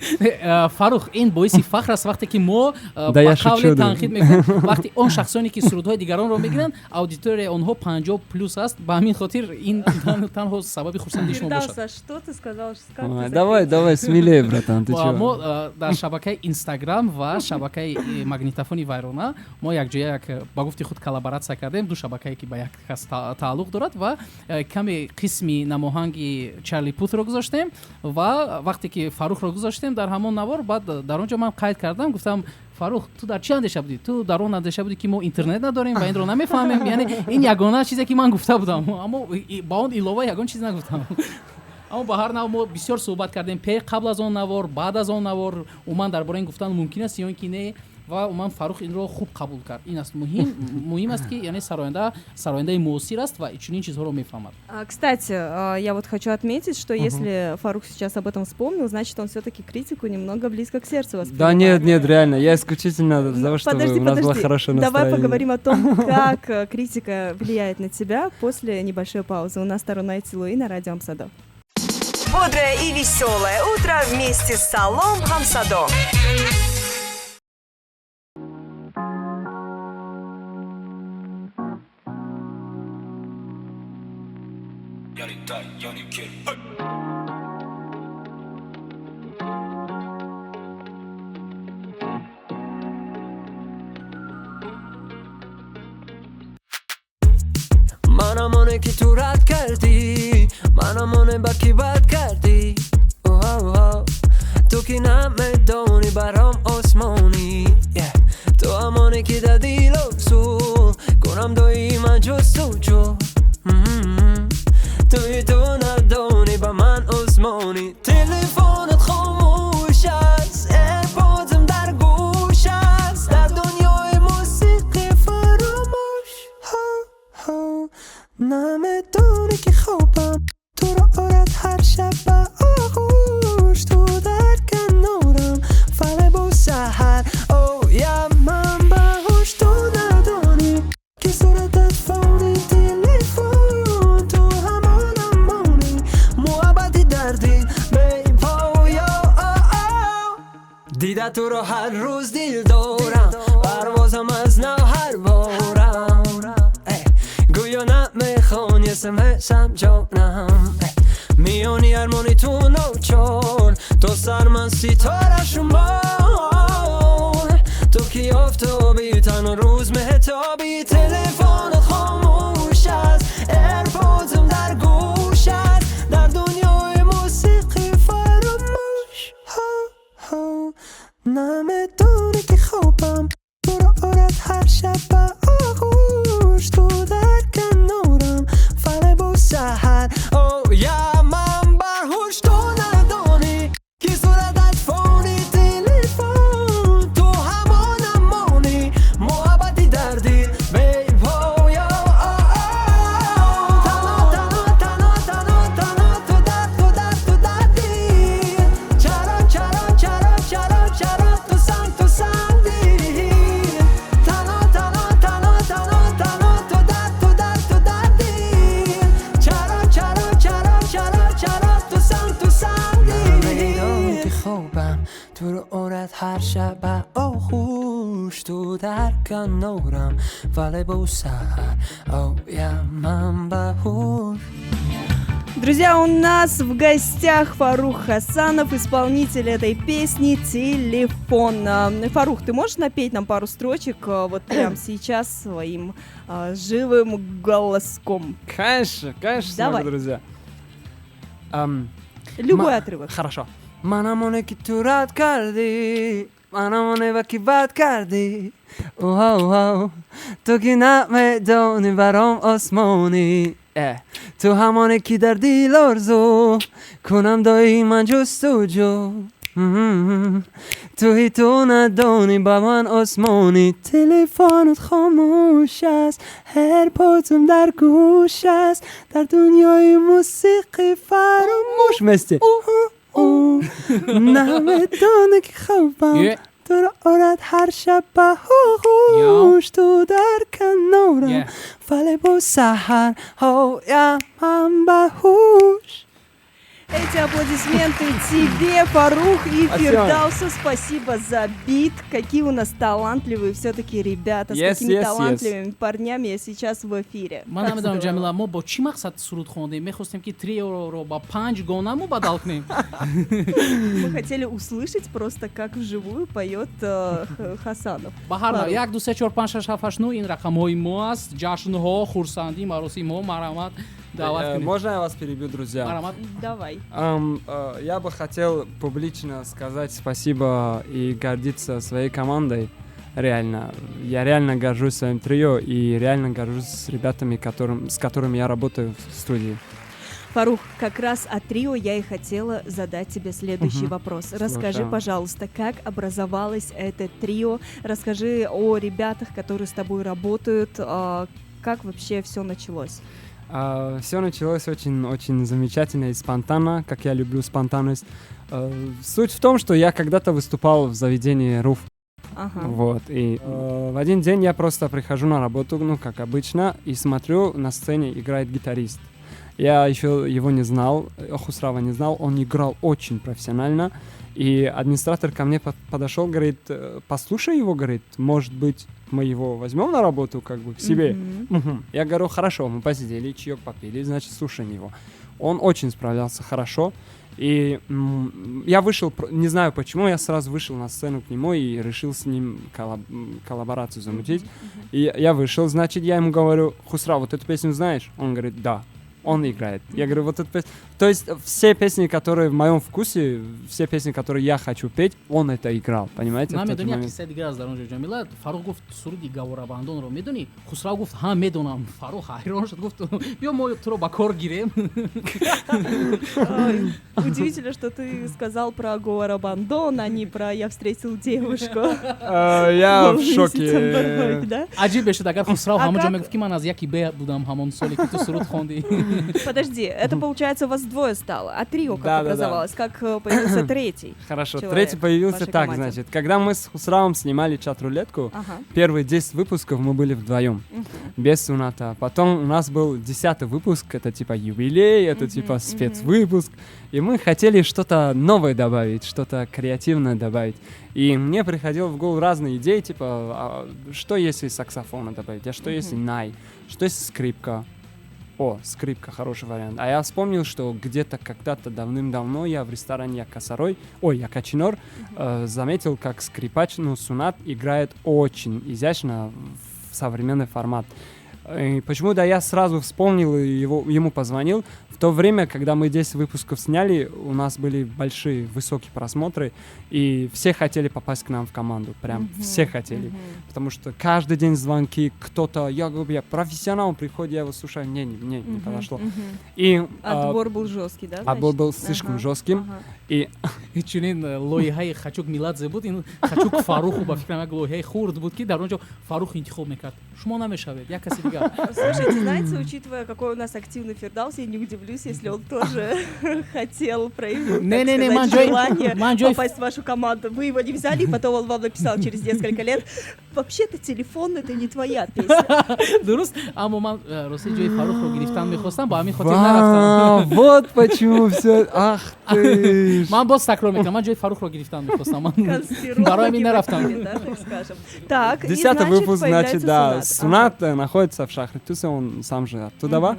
[SPEAKER 3] Фарух, ин боиси фахр аст вақте ки мо
[SPEAKER 4] Да, я
[SPEAKER 3] ба
[SPEAKER 4] шучу,
[SPEAKER 3] қавле
[SPEAKER 4] да.
[SPEAKER 3] танқид мекунем, вақте он шахсоне ки сурудҳои дигаронро мегиранд, аудитория онҳо 50+ аст, ба ҳамин хотир ин танҳо сабаби хурсандии шумо бошад.
[SPEAKER 2] Фирдавс, а что ты сказал? Как
[SPEAKER 4] Ой,
[SPEAKER 2] ты
[SPEAKER 4] Давай, смелее, братан, ты чё?
[SPEAKER 3] мо дар шабакаи Instagram ва шабакаи магнитофони вайрона мо якҷоя ба гуфти худ коллаборатсия кардем, ду шабакае ки ба як кас тааллуқ дорад ва каме қисми намоҳанги Чарли Путро гузоштем ва вақте ки Фарухро гузоштем дар ҳамон навор, баъд дар он ҷо ман қайд кардам, гуфтам Фарух, ту дар чӣ андеша будӣ? Ту дар он андеша будӣ ки мо интернет надорем ва инро намефаҳмем? Яъне ин ягона чизе ки ман гуфта будам, аммо ба он илова ягон чиз нагуфтам. аммо ба ҳар нав мо бисёр суҳбат кардем, қабл аз он навор, баъд аз он навор, уман дар бораи ин гуфтан мумкин аст ё ин ки не, ва уман Фарух инро хуб қабул кард. Ин аст муҳим аст ки яъне сарояндаи муосир аст ва чунин чизҳоро мефаҳмад.
[SPEAKER 2] Кстати, я вот хочу отметить, что если Фарух сейчас об этом вспомнил, значит, он все-таки критику немного близко к сердцу
[SPEAKER 4] Да
[SPEAKER 2] воспринимает.
[SPEAKER 4] нет, реально, я исключительно для того, чтобы
[SPEAKER 2] Подожди,
[SPEAKER 4] у нас было хорошее настроение.
[SPEAKER 2] Давай поговорим о том, как критика влияет на тебя после небольшой паузы. У нас Тарун Айтилуи на радио Амсадо.
[SPEAKER 1] Бодрое и веселое утро вместе с Салом Хамсадо.
[SPEAKER 5] منم اونه که تو رد کردی، منم اونه با کی بد کردی. تو که نمیدونی برام آسمانی، تو همونه که دادی لغزو کنم دایی من جستجو. توی تو ندونی با من آسمانی، تلفنت خاموش است، ایرپادم در گوش است، در دنیای موسیقی فراموش. نمیدونی که خوبم، تو رو آرد هر شب به آغوش، تو در کنارم فلب و سحر. یا من باهوش، تو ندونی که صورتت فونی تلفن، تو همانم مونی محبتی دردی بی پایا. دیده تو رو هر روز دل دارم، پروازم از نو هر بارم، گویا نمیخوان یه سمشم جانم، میانی ارمانی تو نوچار، تو سر من ستاره شمار، تو کی آفتابی تن روز مهتابی، تلفنت خاموش است، ایرپادم در گوش است، در دنیای موسیقی فراموش. نمیدونی که خوبم، تو رو آرد هر شب به آغوش، تو در کنارم فلب و سحر. یا من برهوش، تو ندانی که صورتت فونی تلفن، تو همانم مانی محبتی دردی بی پایا. تنها تو دردی، چرا تو سنگی، تنها تو دردی، چرا تو سنگی. نمیدونی که خوبم، تو رو آرد هر شب به آغوش، تو در کنارم ولی با سحر. یا من باهوش.
[SPEAKER 2] Друзья, у нас в гостях Фарух Хасанов, исполнитель этой песни «Телефон». Фарух, ты можешь напеть нам пару строчек вот прямо сейчас своим живым голоском?
[SPEAKER 4] Конечно,
[SPEAKER 2] Давай.
[SPEAKER 4] друзья.
[SPEAKER 2] Любой отрывок.
[SPEAKER 4] Хорошо.
[SPEAKER 5] منم اونه که تو رد کردی، منم اونه و که بد کردی. تو که نمیدونی برام آسمانی، تو همانه که در دل آرزو کنم دایی من جستجو.
[SPEAKER 4] توی تو ندانی با من آسمانی تلفنت خاموش است هرپاتم در گوش است در دنیای موسیقی فراموش مثل نمیدونه که خوابم
[SPEAKER 3] Yeah.
[SPEAKER 4] تو رو آرد هر شب به آغوش تو در کنارم
[SPEAKER 3] Yeah.
[SPEAKER 4] ولی با سحر هایم هم بهوش.
[SPEAKER 2] Эти аплодисменты тебе, Фарух и
[SPEAKER 4] Спасибо.
[SPEAKER 2] Фирдауса. Спасибо за бит. Какие у нас талантливые все-таки ребята. С
[SPEAKER 4] Yes,
[SPEAKER 2] какими
[SPEAKER 4] yes,
[SPEAKER 2] талантливыми парнями я сейчас в эфире.
[SPEAKER 3] ман намедонам ҷамила мо бо чӣ мақсад суруд хондем мехостем ки триоро ба 5 гона мубаддал кунем.
[SPEAKER 2] Мы хотели услышать просто, как вживую поет Хасанов.
[SPEAKER 3] ба ҳар навъ
[SPEAKER 2] Фарух.
[SPEAKER 3] 1 2 3 4 5 6 7 8 9 ин рақамҳои мо аст ҷашнҳо хурсандӣ маросимҳо марамат даъват кунем.
[SPEAKER 4] Можно я вас перебью, друзья?
[SPEAKER 3] марамат
[SPEAKER 2] Давай.
[SPEAKER 4] Я бы хотел публично сказать спасибо и гордиться своей командой. Реально. Я реально горжусь своим трио и реально горжусь с ребятами, с которыми я работаю в студии.
[SPEAKER 2] Фарух, как раз о трио я и хотела задать тебе следующий вопрос. Расскажи,
[SPEAKER 4] Слушаю.
[SPEAKER 2] пожалуйста, как образовалось это трио? Расскажи о ребятах, которые с тобой работают. Как вообще все началось?
[SPEAKER 4] Все началось очень замечательно и спонтанно, как я люблю спонтанность. Суть в том, что я когда-то выступал в заведении РУФ.
[SPEAKER 2] Ага.
[SPEAKER 4] Вот, и в один день я просто прихожу на работу, ну, как обычно, и смотрю, на сцене играет гитарист. Я еще его не знал, Хусрава не знал, он играл очень профессионально, и администратор ко мне подошел, говорит, послушай его, говорит, может быть, мы его возьмем на работу, как бы, к себе. Мгм. Я говорю, хорошо, мы посидели, чаек попили, значит, слушаем его. Он очень справлялся хорошо, и я вышел, не знаю почему, я сразу вышел на сцену к нему и решил с ним коллаборацию замутить. И я вышел, значит, я ему говорю, Хусра, вот эту песню знаешь? Он говорит, да. Он играет. Я говорю, вот эту песню... То есть все песни, которые в моем вкусе, все песни, которые я хочу петь, он это играл, понимаете?
[SPEAKER 3] ман
[SPEAKER 4] в тот
[SPEAKER 3] медони як
[SPEAKER 4] момент.
[SPEAKER 3] қиссаи дигар аст дар он ҷо ҷамила фарух гуфт суруди гаварабандонро медонӣ хусрав гуфт ҳа медонам фарух ҳайрон шуд гуфт биё мо туро ба кор гирем.
[SPEAKER 2] Удивительно, что ты сказал про Гуарабандон, а не про «Я встретил девушку».
[SPEAKER 4] Я в
[SPEAKER 2] Лисицын
[SPEAKER 4] шоке.
[SPEAKER 2] Барбой, да?
[SPEAKER 3] аҷиб мешуд агар хусрав
[SPEAKER 2] А
[SPEAKER 3] ҳама ҷо
[SPEAKER 2] как-
[SPEAKER 3] мегуфт ки ман аз яки бе будам ҳамон соле ки ту суруд хондӣ.
[SPEAKER 2] Подожди, это получается у вас двое стало, а трио как
[SPEAKER 4] Да-да-да.
[SPEAKER 2] образовалось? Как появился третий?
[SPEAKER 4] Хорошо,
[SPEAKER 2] человек
[SPEAKER 4] третий
[SPEAKER 2] в
[SPEAKER 4] появился
[SPEAKER 2] вашей
[SPEAKER 4] так,
[SPEAKER 2] команде.
[SPEAKER 4] значит. Когда мы с Хусравом снимали чат-рулетку,
[SPEAKER 2] Ага.
[SPEAKER 4] первые 10 выпусков мы были вдвоем, без Суната. Потом у нас был 10-й выпуск, это типа юбилей, это типа спецвыпуск. И мы хотели что-то новое добавить, что-то креативное добавить. И мне приходило в голову разные идеи, типа, что если саксофона добавить, а что если най, что если скрипка. О, скрипка, хороший вариант. А я вспомнил, что где-то когда-то давным-давно я в ресторане Якачинор заметил, как скрипач, Сунат, играет очень изящно в современный формат. И почему-то я сразу вспомнил и ему позвонил. В то время, когда мы 10 выпусков сняли, у нас были большие, высокие просмотры, и все хотели попасть к нам в команду. Прям все хотели. Потому что каждый день звонки, кто-то, я говорю, я профессионал, приходит, я его слушаю, не подошло. И
[SPEAKER 2] Отбор был жесткий, да?
[SPEAKER 4] отбор
[SPEAKER 2] значит?
[SPEAKER 4] был слишком жестким.
[SPEAKER 2] Ага.
[SPEAKER 4] И
[SPEAKER 3] чунин лоиҳаи хачук миладзе буд ин хачук фаруху ба фикрам як лоиҳаи хурд буд ки дар он ҷо фарух интихоб мекард шумо намешавед як каси дигар.
[SPEAKER 2] Слушайте, знаете, учитывая, какой у нас активный Фирдаус, я не удивлюсь, если он тоже хотел проявить,
[SPEAKER 3] Не-не-не,
[SPEAKER 2] так сказать,
[SPEAKER 3] Манджой-
[SPEAKER 2] желание попасть в вашу команду. Вы его не взяли, и потом он вам написал через несколько лет, вообще-то телефон — это не твоя песня.
[SPEAKER 3] дуруст аммо ман рости ҷои фарухро гирифтан мехостам ба ҳамин хотир нарафтам.
[SPEAKER 4] вот почему все. Ах ты.
[SPEAKER 3] ман боз такрор мекунам ман ҷои фарухро гирифтан мехостам ман
[SPEAKER 2] Конспирологи
[SPEAKER 3] барои мин нарафтам.
[SPEAKER 2] такие, да, так скажем. Так, и
[SPEAKER 4] 10-й
[SPEAKER 2] значит,
[SPEAKER 4] выпуск,
[SPEAKER 2] появляется
[SPEAKER 4] значит, да,
[SPEAKER 2] Сунат.
[SPEAKER 4] Сунат находится в Шахритусе, он сам же оттуда.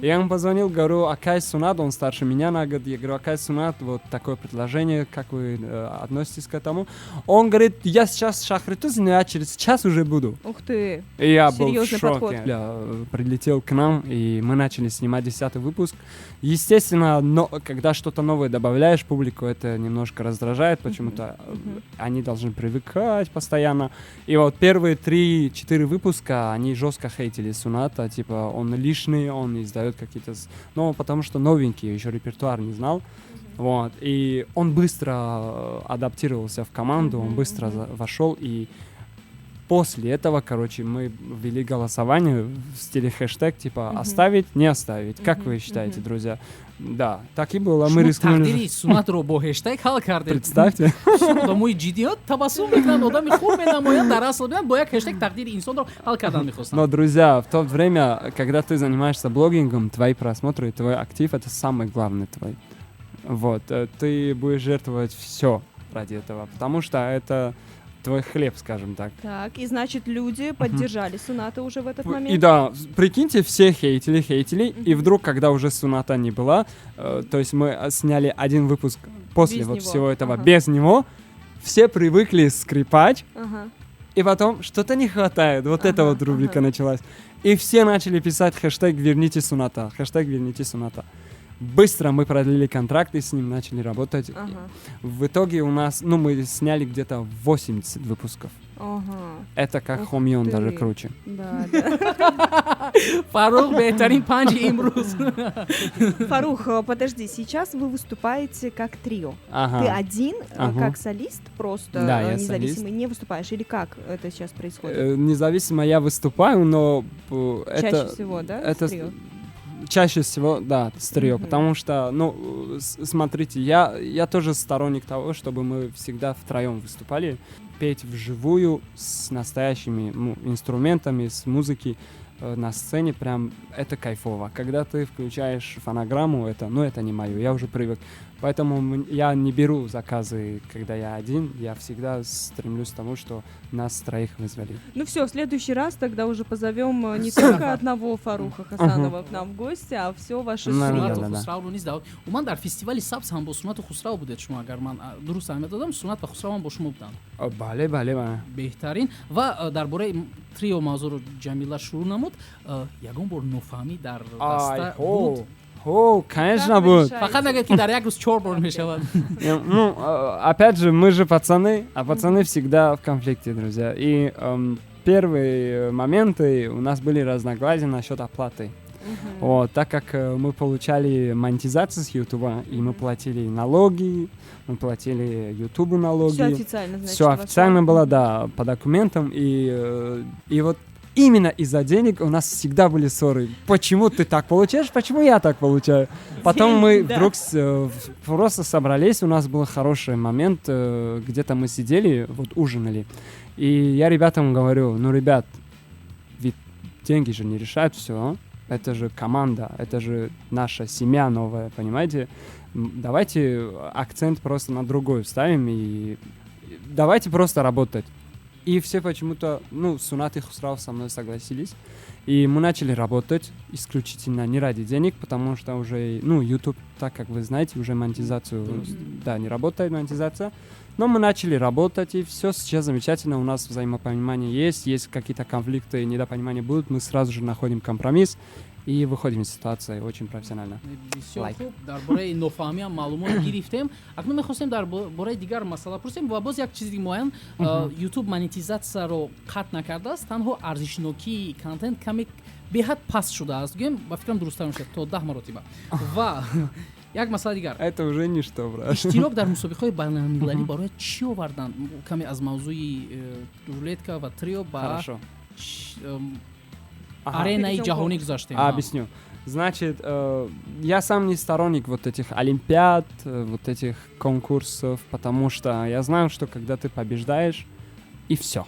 [SPEAKER 4] Я ему позвонил, говорю, Акай Сунат, он старше меня на год. Я говорю, Акай Сунат, вот такое предложение, как вы относитесь к этому? Он говорит, я сейчас в Шахритусе, но я через час уже буду.
[SPEAKER 2] Ух ты.
[SPEAKER 4] И я был в
[SPEAKER 2] Серьезный
[SPEAKER 4] шоке.
[SPEAKER 2] подход.
[SPEAKER 4] Прилетел к нам, и мы начали снимать 10-й выпуск. Естественно, когда что-то новое добавляешь в публику, это немножко раздражает, почему-то они должны привыкать постоянно. И вот первые 3-4 выпуска, они жестко хейтили Суната, типа он лишний, он издает какие-то... Ну, потому что новенький, еще репертуар не знал. Вот. И он быстро адаптировался в команду, он быстро вошел, и после этого, короче, мы ввели голосование в стиле хэштег, типа оставить, не оставить. Как вы считаете, друзья? Да, так и было. Мы
[SPEAKER 3] шумо
[SPEAKER 4] рискнули.
[SPEAKER 3] тақдири сунатро бо хэштег ҳал кардем.
[SPEAKER 4] Представьте.
[SPEAKER 3] одамои ҷиддиёт табассум мекунанд, одами хуб менамоянд, дар асл бидан бо як хэштег тақдири инсонро ҳал кардан мехостанд.
[SPEAKER 4] Но, друзья, в то время, когда ты занимаешься блогингом, твои просмотры, твой актив — это самый главный твой. Вот. Ты будешь жертвовать все ради этого, потому что это твой хлеб, скажем так.
[SPEAKER 2] Так, и значит, люди поддержали Суната уже в этот момент?
[SPEAKER 4] И да, прикиньте, все хейтили, и вдруг, когда уже Суната не была, то есть мы сняли один выпуск после
[SPEAKER 2] Без
[SPEAKER 4] вот
[SPEAKER 2] него.
[SPEAKER 4] всего этого,
[SPEAKER 2] Ага.
[SPEAKER 4] без него, все привыкли скрипать,
[SPEAKER 2] Ага.
[SPEAKER 4] и потом что-то не хватает, вот эта вот рубрика началась. И все начали писать хэштег «Верните Суната», хэштег «Верните Суната». Быстро мы продлили контракт и с ним начали работать.
[SPEAKER 2] Ага.
[SPEAKER 4] В итоге у нас, мы сняли где-то 80 выпусков.
[SPEAKER 2] Ага.
[SPEAKER 4] Это как
[SPEAKER 2] Ух
[SPEAKER 4] Хомион,
[SPEAKER 2] ты.
[SPEAKER 4] даже круче.
[SPEAKER 2] Да, да.
[SPEAKER 3] фарух беҳтарин панҷи имрӯз.
[SPEAKER 2] Фарух, подожди, сейчас вы выступаете как трио.
[SPEAKER 4] Ага.
[SPEAKER 2] Ты один,
[SPEAKER 4] Ага.
[SPEAKER 2] как солист, просто
[SPEAKER 4] Да, я
[SPEAKER 2] независимый, не выступаешь? Или как это сейчас происходит?
[SPEAKER 4] Независимо я выступаю, но
[SPEAKER 2] Чаще
[SPEAKER 4] это...
[SPEAKER 2] всего, да,
[SPEAKER 4] это
[SPEAKER 2] с трио?
[SPEAKER 4] Чаще всего, да, с трио, потому что, смотрите, я тоже сторонник того, чтобы мы всегда втроем выступали, петь вживую с настоящими инструментами, с музыкой на сцене, прям это кайфово. Когда ты включаешь фонограмму, это не мое, я уже привык. Поэтому я не беру заказы, когда я один, я всегда стремлюсь к тому, что нас троих вызвали.
[SPEAKER 2] Ну все, в следующий раз тогда уже позовем не только одного Фаруха Хасанова к нам в гости, а все ваше
[SPEAKER 4] Да,
[SPEAKER 2] трио.
[SPEAKER 4] да, да.
[SPEAKER 3] Сунату хусравро низ давод. Уман дар фестивали сабз ҳам бо Сунату хусрав будед шумо, агар ман дуруст фаҳмида додам, Сунат ва хусрав ҳам бо шумо буданд.
[SPEAKER 4] Бале, бале, бале.
[SPEAKER 3] беҳтарин. Ва дар бораи трио мавзӯъро Ҷамила шурӯъ намуд. Ягон бор нофаҳмӣ дар даста буд.
[SPEAKER 4] Конечно, будет.
[SPEAKER 3] Фақат нагӯед ки дар як рӯз 4 бор мешавад.
[SPEAKER 4] Опять же, мы же пацаны, а пацаны всегда в конфликте, друзья. И первые моменты у нас были разногласия насчет оплаты. Вот, так как мы получали монетизацию с Ютуба, и мы платили налоги, мы платили Ютубу налоги.
[SPEAKER 2] Все официально, значит.
[SPEAKER 4] Все
[SPEAKER 2] у вас
[SPEAKER 4] официально
[SPEAKER 2] было.
[SPEAKER 4] было, да, по документам. И вот именно из-за денег у нас всегда были ссоры. Почему ты так получаешь, почему я так получаю? Потом мы
[SPEAKER 2] Да.
[SPEAKER 4] вдруг просто собрались, у нас был хороший момент, где-то мы сидели, вот ужинали. И я ребятам говорю, ребят, ведь деньги же не решают все. Это же команда, это же наша семья новая, понимаете? Давайте акцент просто на другой ставим и давайте просто работать. И все почему-то, Сунат и Хусрав со мной согласились. И мы начали работать исключительно не ради денег, потому что уже, YouTube, так как вы знаете, уже монетизацию, да, не работает монетизация. Но мы начали работать, и все сейчас замечательно, у нас взаимопонимание есть какие-то конфликты, недопонимания будут, мы сразу же находим компромисс и выходим из ситуации очень профессионально.
[SPEAKER 3] бисёр
[SPEAKER 4] Лайк.
[SPEAKER 3] хуб. Дар бораи нофаҳмиам маълумот гирифтем. Акнун мехостем дар бораи дигар масъала пурсем ва боз як чизи муайян. YouTube монетизатсияро қатъ накардааст, танҳо арзишнокии контент каме беҳад паст шудааст. Гӯем ба фикрам дурусттар мешавад то 10 маротиба. Ва як масъала дигар.
[SPEAKER 4] Это уже ничто, брат.
[SPEAKER 3] иштирок дар мусобиқаҳои байналмилалӣ барои чӣ оварданд? Каме аз мавзӯи рулетка ва трио ба
[SPEAKER 4] Хорошо.
[SPEAKER 3] аренаи
[SPEAKER 2] Перейдём
[SPEAKER 3] ҷаҳонӣ
[SPEAKER 2] к-
[SPEAKER 3] гузаштем.
[SPEAKER 4] Объясню. Значит, я сам не сторонник вот этих олимпиад, вот этих конкурсов, потому что я знаю, что когда ты побеждаешь, и все.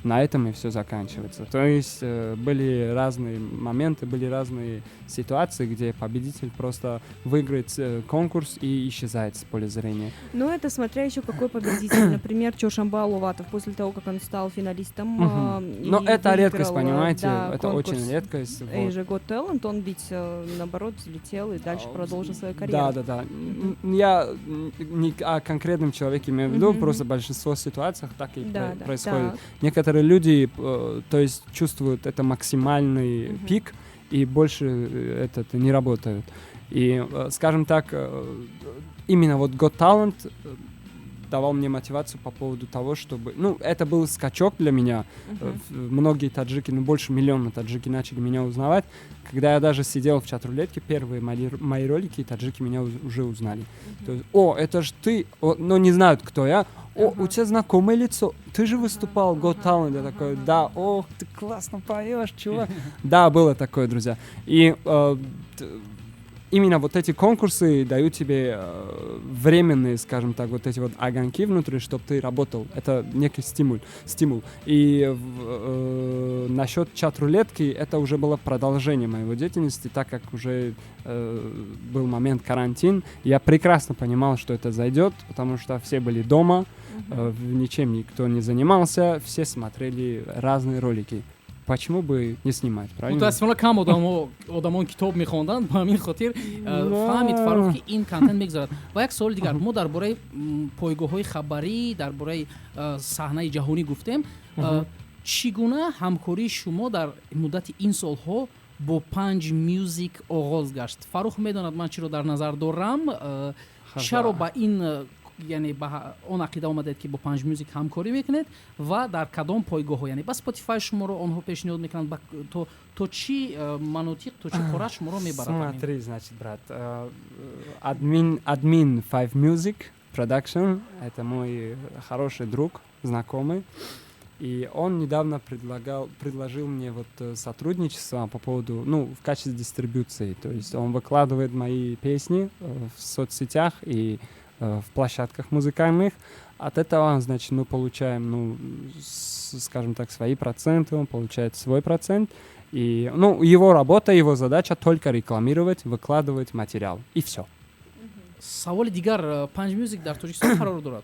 [SPEAKER 4] На этом и все заканчивается. То есть были разные моменты, были разные ситуации, где победитель просто выиграет конкурс и исчезает с поля зрения.
[SPEAKER 2] Ну, это смотря еще какой победитель. Например, Чоршанбе Аловатов, после того, как он стал финалистом. и
[SPEAKER 4] Но это редкость,
[SPEAKER 2] выиграл,
[SPEAKER 4] понимаете?
[SPEAKER 2] да,
[SPEAKER 4] Это
[SPEAKER 2] конкурс
[SPEAKER 4] очень редкость. вот.
[SPEAKER 2] Asia Got Talent, он ведь, наоборот, взлетел и дальше продолжил свою карьеру.
[SPEAKER 4] Да. Я не о конкретном человеке имею в виду,
[SPEAKER 2] Мгм.
[SPEAKER 4] просто большинство ситуаций так и
[SPEAKER 2] Да, да,
[SPEAKER 4] происходит.
[SPEAKER 2] так.
[SPEAKER 4] Некоторые люди, то есть, чувствуют это максимальный
[SPEAKER 2] Мгм.
[SPEAKER 4] пик и больше этот не работают. И, скажем так, именно вот Got Talent давал мне мотивацию по поводу того, чтобы... Ну, это был скачок для меня. Многие таджики, больше миллиона таджики начали меня узнавать. Когда я даже сидел в чат-рулетке, первые мои ролики, таджики меня уже узнали. То есть, это же ты, но не знают, кто я. У тебя знакомое лицо, ты же выступал в Got Talent. Я такой, да, ты классно поешь, чувак. Да, было такое, друзья. И именно вот эти конкурсы дают тебе временные, скажем так, вот эти вот огоньки внутри, чтобы ты работал. Это некий стимул. И насчет чат-рулетки, это уже было продолжение моей деятельности, так как уже был момент карантин. Я прекрасно понимал, что это зайдет, потому что все были дома, ничем никто не занимался, все смотрели разные ролики. Почему бы не снимать, правильно?
[SPEAKER 3] متأسفانه کم آدمان کتاب می‌خوندن به همین خاطر فهمید فروخ این کانتنت می‌گذارد. و یک سوال دیگر ما درباره پایگاه‌های خبری درباره صحنه جهانی گفتیم چگونه همکاری شما در مدت این سال‌ها با پنج میوزیک آغاز گشت؟ فروخ می‌داند من چی را در نظر دارم چرا با این یعنی با اون عقیده اومدید که با پنج میوزیک همکاری میکنید و در کدام پایگاه ها یعنی با اسپاتیفای شما رو آنها پیشنهاد میکنن تو چی مناطق تو چی قاره شما رو میبرند؟
[SPEAKER 4] Смотри, значит, брат, админ Five Music Production, это мой хороший друг, знакомый, и он недавно предложил мне вот сотрудничество по поводу, в качестве дистрибуции, то есть он выкладывает мои песни в соцсетях и в площадках музыкальных. От этого, значит, мы получаем, скажем так, свои проценты, он получает свой процент. И, его работа, его задача только рекламировать, выкладывать материал. И все.
[SPEAKER 3] سوال دیگر پنج میوزیک در تاجیکستان قرار دارد.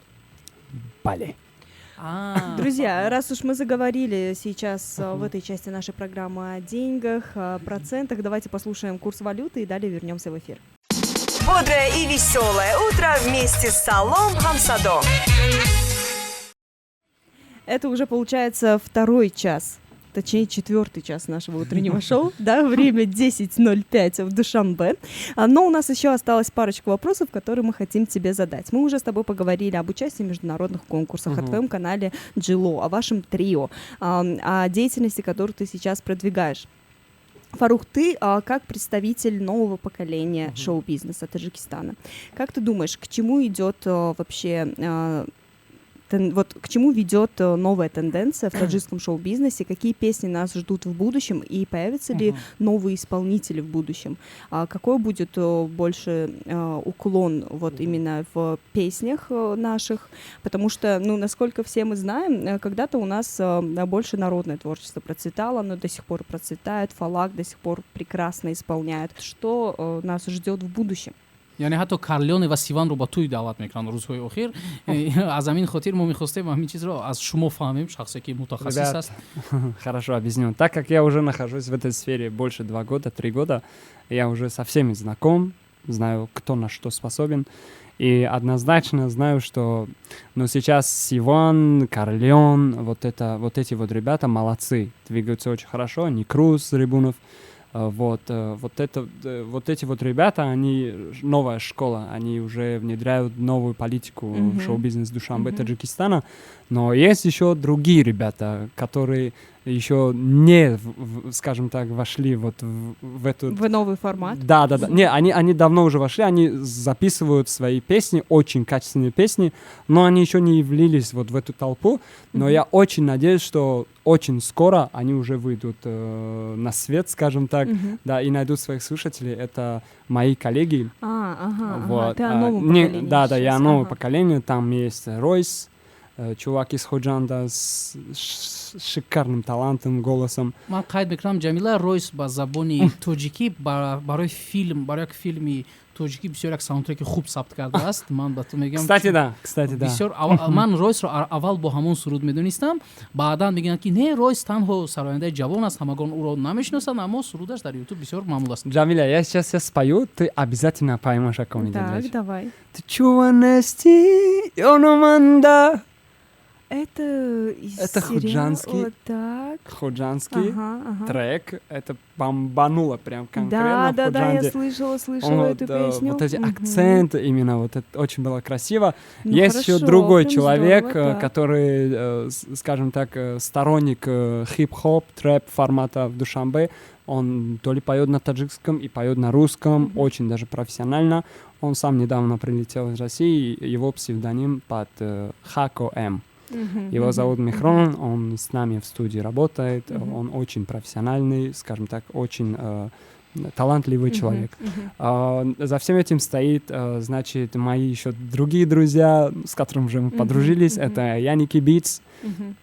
[SPEAKER 4] Бале.
[SPEAKER 2] Друзья, раз уж мы заговорили сейчас в этой части нашей программы о деньгах, о процентах, давайте послушаем курс валюты и далее вернемся в эфир.
[SPEAKER 1] Бодрое и веселое утро вместе с Салом Хамсадо.
[SPEAKER 2] Это уже получается второй час, точнее 4-й час нашего утреннего шоу, да, время 10:05 в Душанбе. Но у нас еще осталось парочку вопросов, которые мы хотим тебе задать. Мы уже с тобой поговорили об участии в международных конкурсах, о твоем канале Джило, о вашем трио, о деятельности, которую ты сейчас продвигаешь. Фарух, ты как представитель нового поколения шоу-бизнеса Таджикистана, как ты думаешь, к чему идет вообще, к чему ведет новая тенденция в таджикском шоу-бизнесе, какие песни нас ждут в будущем и появятся ли новые исполнители в будущем? Какой будет больше уклон вот именно в песнях наших? Потому что, насколько все мы знаем, когда-то у нас больше народное творчество процветало, но до сих пор процветает, Фалак до сих пор прекрасно исполняет. Что нас ждет в будущем?
[SPEAKER 3] یعنی حتی کارلیون و سیوان رو با توی دعوت میکنن روزهای اخیر از همین خاطر ما میخواستیم همین چیز رو از شما فهمیم شخصی که متخصص است.
[SPEAKER 4] Хорошо объясню. Так как я уже нахожусь в этой сфере больше 2 года, 3 года, я уже со всеми знаком, знаю, кто на что способен. И однозначно знаю, что сейчас Сиван, Карлеон, вот эти вот ребята молодцы, двигаются очень хорошо, Никрус, Рибунов. Вот эти вот ребята, они новая школа, они уже внедряют новую политику в шоу-бизнес Душанбе, Таджикистана, но есть еще другие ребята, которые еще не, скажем так, вошли вот в эту...
[SPEAKER 2] В новый формат?
[SPEAKER 4] Да. Не, они давно уже вошли, они записывают свои песни, очень качественные песни, но они еще не влились вот в эту толпу, но я очень надеюсь, что очень скоро они уже выйдут на свет, скажем так, да, и найдут своих слушателей. Это мои коллеги. Вот.
[SPEAKER 2] Ты о новом поколении.
[SPEAKER 4] Да, я о новом поколении. Там есть Ройс, чувак из Ходжанда с шикарным талантом, голосом.
[SPEAKER 3] من قید میکنم جمیله رویس با زبانی توجیکی برای یک فیلمی توجیکی بسیار یک ساوندترک خوب ثبت کرده است. من به تو میگم
[SPEAKER 4] Кстати, да.
[SPEAKER 3] بسیار من رویس رو اول با همون سرود میدونستم، بعدا میگن که نه رویس تنها سراینده جوان است، همگان او رو نمیشناسن، اما سرودش در یوتیوب بسیار معمول است.
[SPEAKER 4] Джамиля, я сейчас спою, ты обязательно поймешь, о ком идет
[SPEAKER 2] Так,
[SPEAKER 4] речь.
[SPEAKER 2] давай.
[SPEAKER 4] Ты чуванести, yo no manda,
[SPEAKER 2] Это из
[SPEAKER 4] Это
[SPEAKER 2] сериала,
[SPEAKER 4] худжанский.
[SPEAKER 2] Так.
[SPEAKER 4] Худжанский
[SPEAKER 2] Ага.
[SPEAKER 4] трек. Это бомбануло прям
[SPEAKER 2] Да,
[SPEAKER 4] конкретно в
[SPEAKER 2] да, да, я
[SPEAKER 4] Худжанде.
[SPEAKER 2] слышала эту песню.
[SPEAKER 4] Вот эти
[SPEAKER 2] Мгм.
[SPEAKER 4] акценты именно, вот это очень было красиво.
[SPEAKER 2] Ну,
[SPEAKER 4] Есть
[SPEAKER 2] хорошо,
[SPEAKER 4] еще другой
[SPEAKER 2] прям
[SPEAKER 4] человек,
[SPEAKER 2] здорово, да.
[SPEAKER 4] который, скажем так, сторонник хип-хоп, трэп формата в Душанбе. Он то ли поет на таджикском и поет на русском, очень даже профессионально. Он сам недавно прилетел из России, его псевдоним под Хако М.
[SPEAKER 2] Мгм,
[SPEAKER 4] Его
[SPEAKER 2] мгм,
[SPEAKER 4] зовут Михрон, он с нами в студии работает,
[SPEAKER 2] Мгм.
[SPEAKER 4] он очень профессиональный, скажем так, очень талантливый человек.
[SPEAKER 2] мгм.
[SPEAKER 4] За всем этим стоит, значит, мои еще другие друзья, с которыми уже мы подружились.
[SPEAKER 2] мгм.
[SPEAKER 4] Это Яники Битс,
[SPEAKER 2] Мгм.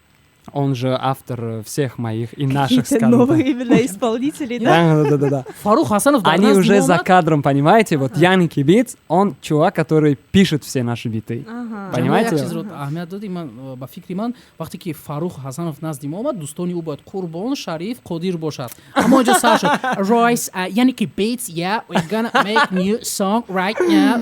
[SPEAKER 4] он же автор всех моих и наших,
[SPEAKER 2] Какие-то
[SPEAKER 4] скажем так.
[SPEAKER 2] новые имена исполнителей, да?
[SPEAKER 4] Да.
[SPEAKER 3] Фарух Хасанов дар
[SPEAKER 4] Они
[SPEAKER 3] назди
[SPEAKER 4] уже
[SPEAKER 3] мо
[SPEAKER 4] за
[SPEAKER 3] омад.
[SPEAKER 4] кадром, понимаете? Вот Яники Битс, он чувак, который пишет все наши биты.
[SPEAKER 2] Ага.
[SPEAKER 4] Понимаете?
[SPEAKER 3] Як чизро аҳамият додем, ман ба фикри ман вақте ки Фаррух Ҳасанов назди мо омад, дӯстони ӯ бояд Қурбон, Шариф, Қодир бошад. Аммо инҷо сар шуд. Royce, Yannick Beats, yeah, we're gonna make new song right now.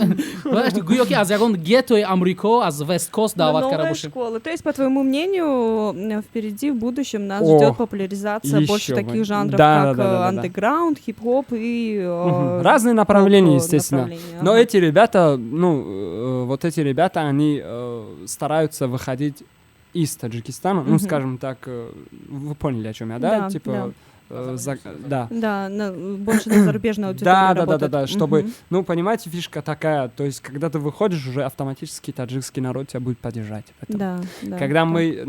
[SPEAKER 3] Гӯё ки аз ягон геттои Амрико, аз West Coast даъват карда
[SPEAKER 2] Новая
[SPEAKER 3] бошем.
[SPEAKER 2] школа. То есть, по твоему мнению, впереди в будущем нас
[SPEAKER 4] О,
[SPEAKER 2] ждет популяризация
[SPEAKER 4] еще
[SPEAKER 2] больше
[SPEAKER 4] бы.
[SPEAKER 2] таких жанров,
[SPEAKER 4] Да,
[SPEAKER 2] как
[SPEAKER 4] да, да, да, да.
[SPEAKER 2] андеграунд, хип-хоп и
[SPEAKER 4] Разные направления,
[SPEAKER 2] поп
[SPEAKER 4] естественно.
[SPEAKER 2] направления,
[SPEAKER 4] Но
[SPEAKER 2] ага.
[SPEAKER 4] эти ребята, вот эти ребята, они стараются выходить из Таджикистана, ну,
[SPEAKER 2] Мгм.
[SPEAKER 4] скажем так, вы поняли, о чем я, да?
[SPEAKER 2] Да,
[SPEAKER 4] Типа,
[SPEAKER 2] да.
[SPEAKER 4] да.
[SPEAKER 2] Да, больше на зарубежной аудитории
[SPEAKER 4] Да,
[SPEAKER 2] работает.
[SPEAKER 4] чтобы,
[SPEAKER 2] Мгм.
[SPEAKER 4] ну, понимаете, фишка такая, то есть, когда ты выходишь, уже автоматически таджикский народ тебя будет поддержать. в этом.
[SPEAKER 2] Да, да.
[SPEAKER 4] Когда
[SPEAKER 2] да.
[SPEAKER 4] мы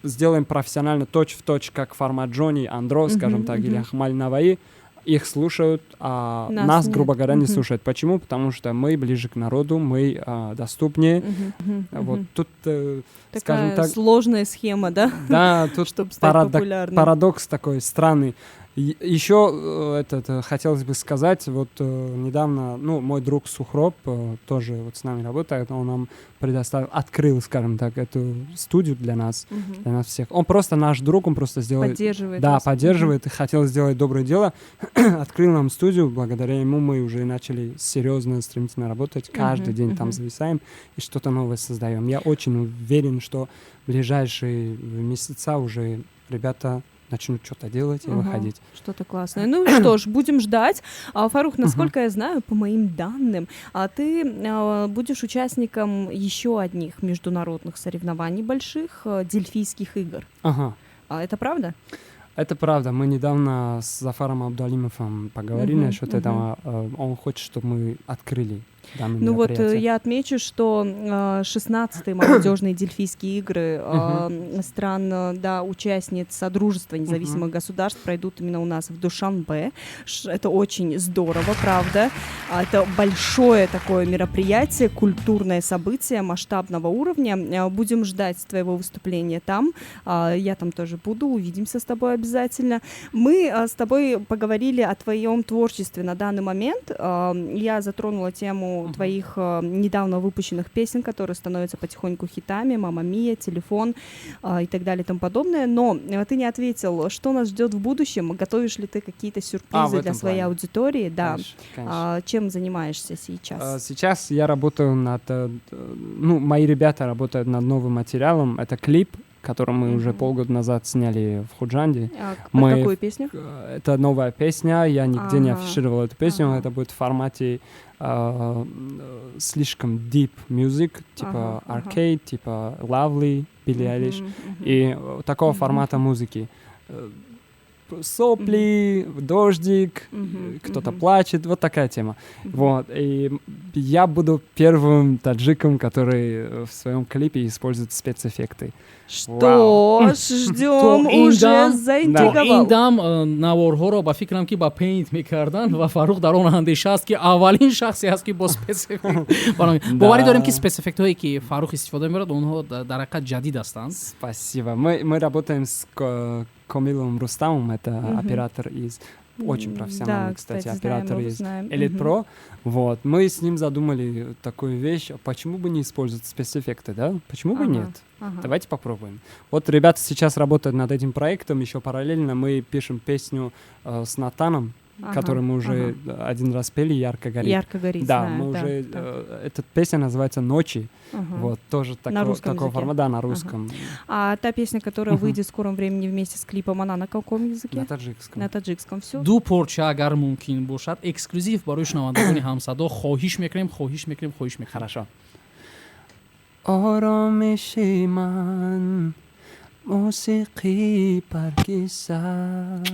[SPEAKER 4] сделаем профессионально точь-в-точь, как формат Джонни, Андро, скажем
[SPEAKER 2] Мгм,
[SPEAKER 4] так, или
[SPEAKER 2] мгм.
[SPEAKER 4] Ахмаль Наваи, их слушают, а
[SPEAKER 2] Нас
[SPEAKER 4] нас,
[SPEAKER 2] нет.
[SPEAKER 4] грубо говоря, не
[SPEAKER 2] Мгм.
[SPEAKER 4] слушают. Почему? Потому что мы ближе к народу, мы доступнее.
[SPEAKER 2] Мгм, мгм,
[SPEAKER 4] Вот
[SPEAKER 2] мгм.
[SPEAKER 4] тут, скажем
[SPEAKER 2] Такая
[SPEAKER 4] так,
[SPEAKER 2] сложная схема, да?
[SPEAKER 4] да, тут
[SPEAKER 2] Чтобы стать популярным.
[SPEAKER 4] парадокс такой странный. Еще хотелось бы сказать, вот недавно, ну, мой друг Сухроб тоже вот с нами работает, он нам открыл, скажем так, эту студию для нас
[SPEAKER 2] Мгм.
[SPEAKER 4] всех. Он просто наш друг, он просто сделал...
[SPEAKER 2] Поддерживает
[SPEAKER 4] Да,
[SPEAKER 2] вас.
[SPEAKER 4] поддерживает и хотел сделать доброе дело. Открыл нам студию, благодаря ему мы уже начали серьезно, стремительно работать. Каждый день там зависаем и что-то новое создаем. Я очень уверен, что в ближайшие месяца уже ребята начнут что-то делать и
[SPEAKER 2] Ага,
[SPEAKER 4] выходить.
[SPEAKER 2] Что-то классное. Ну что ж, будем ждать. Фарух, насколько я знаю, по моим данным, ты будешь участником еще одних международных соревнований больших, Дельфийских игр.
[SPEAKER 4] Ага.
[SPEAKER 2] Это правда?
[SPEAKER 4] Это правда. Мы недавно с Зафаром Абдуалимовым поговорили
[SPEAKER 2] Мгм,
[SPEAKER 4] насчет
[SPEAKER 2] мгм.
[SPEAKER 4] этого. Он хочет, чтобы мы открыли данное
[SPEAKER 2] Ну вот
[SPEAKER 4] мероприятие.
[SPEAKER 2] я отмечу, что 16-е молодежные дельфийские игры стран, да, участниц Содружества независимых государств пройдут именно у нас в Душанбе. Это очень здорово, правда. Это большое такое мероприятие, культурное событие масштабного уровня. Будем ждать твоего выступления там. Я там тоже буду, увидимся с тобой обязательно. Мы с тобой поговорили о твоем творчестве на данный момент. Я затронула тему твоих недавно выпущенных песен, которые становятся потихоньку хитами, «Мамма Мия», «Телефон» и так далее и тому подобное. Но ты не ответил, что нас ждет в будущем? Готовишь ли ты какие-то
[SPEAKER 4] в
[SPEAKER 2] сюрпризы для
[SPEAKER 4] этом
[SPEAKER 2] своей
[SPEAKER 4] плане.
[SPEAKER 2] аудитории? Да.
[SPEAKER 4] Конечно.
[SPEAKER 2] Чем занимаешься сейчас?
[SPEAKER 4] Сейчас я работаю мои ребята работают над новым материалом. Это клип, который мы уже полгода назад сняли в Худжанде.
[SPEAKER 2] Под
[SPEAKER 4] мы
[SPEAKER 2] какую песню?
[SPEAKER 4] Это новая песня, я нигде не
[SPEAKER 2] Ага.
[SPEAKER 4] афишировал эту песню,
[SPEAKER 2] Ага.
[SPEAKER 4] это будет в формате слишком deep music, типа
[SPEAKER 2] Ага, ага.
[SPEAKER 4] arcade, типа Lovely, Billie Eilish,
[SPEAKER 2] Мгм, мгм.
[SPEAKER 4] и такого формата музыки. Сопли, дождик,
[SPEAKER 2] Мгм,
[SPEAKER 4] кто-то
[SPEAKER 2] мгм.
[SPEAKER 4] плачет, вот такая тема. Вот, и я буду первым таджиком, который в своем клипе использует спецэффекты.
[SPEAKER 2] Что ж, ждем,
[SPEAKER 3] То
[SPEAKER 2] уже
[SPEAKER 3] индам-
[SPEAKER 2] заинтриговал.
[SPEAKER 3] ин дам наворҳоро ба фикрам ки ба пейнт мекардан ва Фаррух дар он андеша аст ки аввалин шахсе аст ки бо спецэффект боварӣ дорем ки спецэффектҳое ки Фаррух истифода мебарад онҳо дар ҳақиқат ҷадид ҳастанд.
[SPEAKER 4] Спасибо. Мы работаем с Комилом Рустамом, это оператор из очень профессиональный,
[SPEAKER 2] Да,
[SPEAKER 4] кстати,
[SPEAKER 2] знаем
[SPEAKER 4] оператор
[SPEAKER 2] его,
[SPEAKER 4] из
[SPEAKER 2] знаем.
[SPEAKER 4] Elite
[SPEAKER 2] Мгм.
[SPEAKER 4] Pro. Вот, мы с ним задумали такую вещь, почему бы не использовать спецэффекты, да? Почему бы
[SPEAKER 2] Ага,
[SPEAKER 4] нет?
[SPEAKER 2] ага.
[SPEAKER 4] Давайте попробуем. Вот ребята сейчас работают над этим проектом, еще параллельно мы пишем песню с Натаном,
[SPEAKER 2] Ага,
[SPEAKER 4] который мы уже один раз пели, «Ярко горит».
[SPEAKER 2] Ярко горит,
[SPEAKER 4] Да,
[SPEAKER 2] знаю,
[SPEAKER 4] мы
[SPEAKER 2] да,
[SPEAKER 4] уже...
[SPEAKER 2] да.
[SPEAKER 4] Эта песня называется «Ночи».
[SPEAKER 2] Ага.
[SPEAKER 4] Вот, тоже
[SPEAKER 2] На русском
[SPEAKER 4] такого
[SPEAKER 2] языке.
[SPEAKER 4] формата, да, на русском.
[SPEAKER 2] А та песня, которая выйдет в скором времени вместе с клипом, она на каком языке?
[SPEAKER 4] На таджикском.
[SPEAKER 2] На таджикском. Все.
[SPEAKER 3] ду порча агар мумкин бошад эксклюзив барои шунавандагони ҳамсадо хоҳиш мекунем.
[SPEAKER 4] Хорошо. آرامشی من موسیقی برگیسد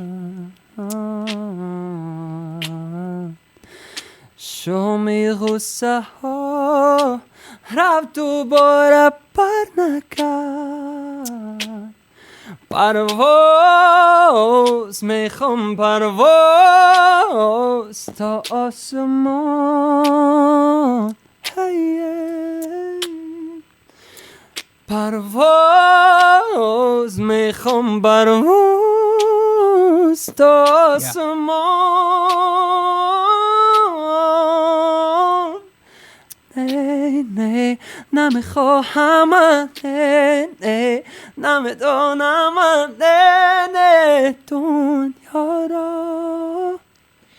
[SPEAKER 4] شومی غصه ها رفت دوباره پر نکرد پرواز میخوام پرواز تا آسمان پرواز میخوام پرواز تا آسمان نه نه نمیخواهم نه نه نمیدونم نه نه دنیا را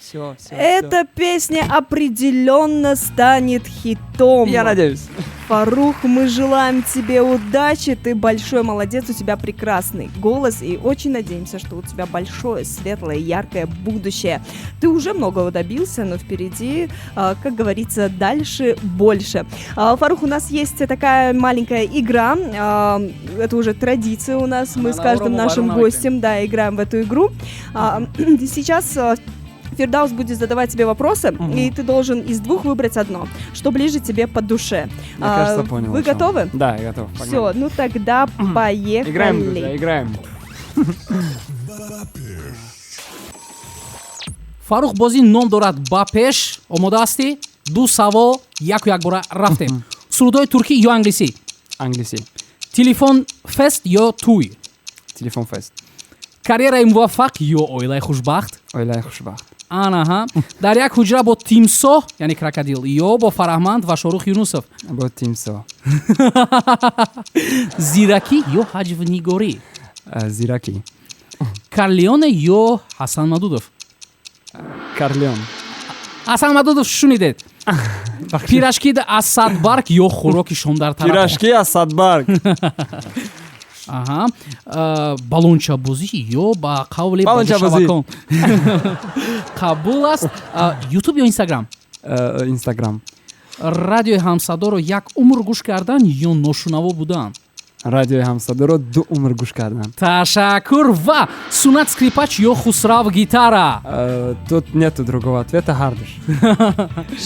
[SPEAKER 4] Все.
[SPEAKER 2] Эта песня определенно станет хитом.
[SPEAKER 4] Я надеюсь.
[SPEAKER 2] Фарух, мы желаем тебе удачи, ты большой молодец, у тебя прекрасный голос, и очень надеемся, что у тебя большое, светлое, яркое будущее. Ты уже многого добился, но впереди, как говорится, дальше больше. Фарух, у нас есть такая маленькая игра, это уже традиция у нас, мы с каждым нашим гостем, да, играем в эту игру. Сейчас Фирдаус будет задавать тебе вопросы, и ты должен из двух выбрать одно, что ближе тебе по душе.
[SPEAKER 4] Мне кажется, понял.
[SPEAKER 2] Вы готовы?
[SPEAKER 4] Да, я готов.
[SPEAKER 2] Все, ну тогда поехали.
[SPEAKER 4] Играем, друзья, играем.
[SPEAKER 3] фарух бозӣ ном дорад ба пеш. Омода ҳастӣ? ду савол яку якбора рафтем. Сурудҳои туркӣ ё англисӣ?
[SPEAKER 4] Англисӣ.
[SPEAKER 3] Телефон фест ё туй?
[SPEAKER 4] Телефон фест.
[SPEAKER 3] Карьераи муваффақ ё оилаи хушбахт?
[SPEAKER 4] Оилаи хушбахт.
[SPEAKER 3] Анаҳа. Дар як ҳуҷра бо тимсоҳ, яъне крокодил, ё бо Фараҳманд ва Шорух Юнусов?
[SPEAKER 4] Бо тимсоҳ.
[SPEAKER 3] Зиракӣ ё ҳаҷвнигорӣ?
[SPEAKER 4] Зиракӣ.
[SPEAKER 3] Карлеоне ё Ҳасан Мадудов?
[SPEAKER 4] Карлеон.
[SPEAKER 3] Ҳасан Мадудов шунидед. Пирашки аз Садбарг ё хӯроки шондартара?
[SPEAKER 4] Пирашки аз Садбарг.
[SPEAKER 3] Аҳа. Балончабозӣ ё ба қавли
[SPEAKER 4] Балончабозӣ.
[SPEAKER 3] баҷошавакон? Қабул аст. Ютуб ё Инстаграм?
[SPEAKER 4] Инстаграм.
[SPEAKER 3] Радиои ҳамсадоро як умр гӯш кардан ё ношунаво будан?
[SPEAKER 4] Радиои ҳамсадоро 2 умр гӯш кардам.
[SPEAKER 3] Ташаккур. Ва Сунат скрипач ё Хусрав гитара?
[SPEAKER 4] Тут нету другого ответа, Хардыш.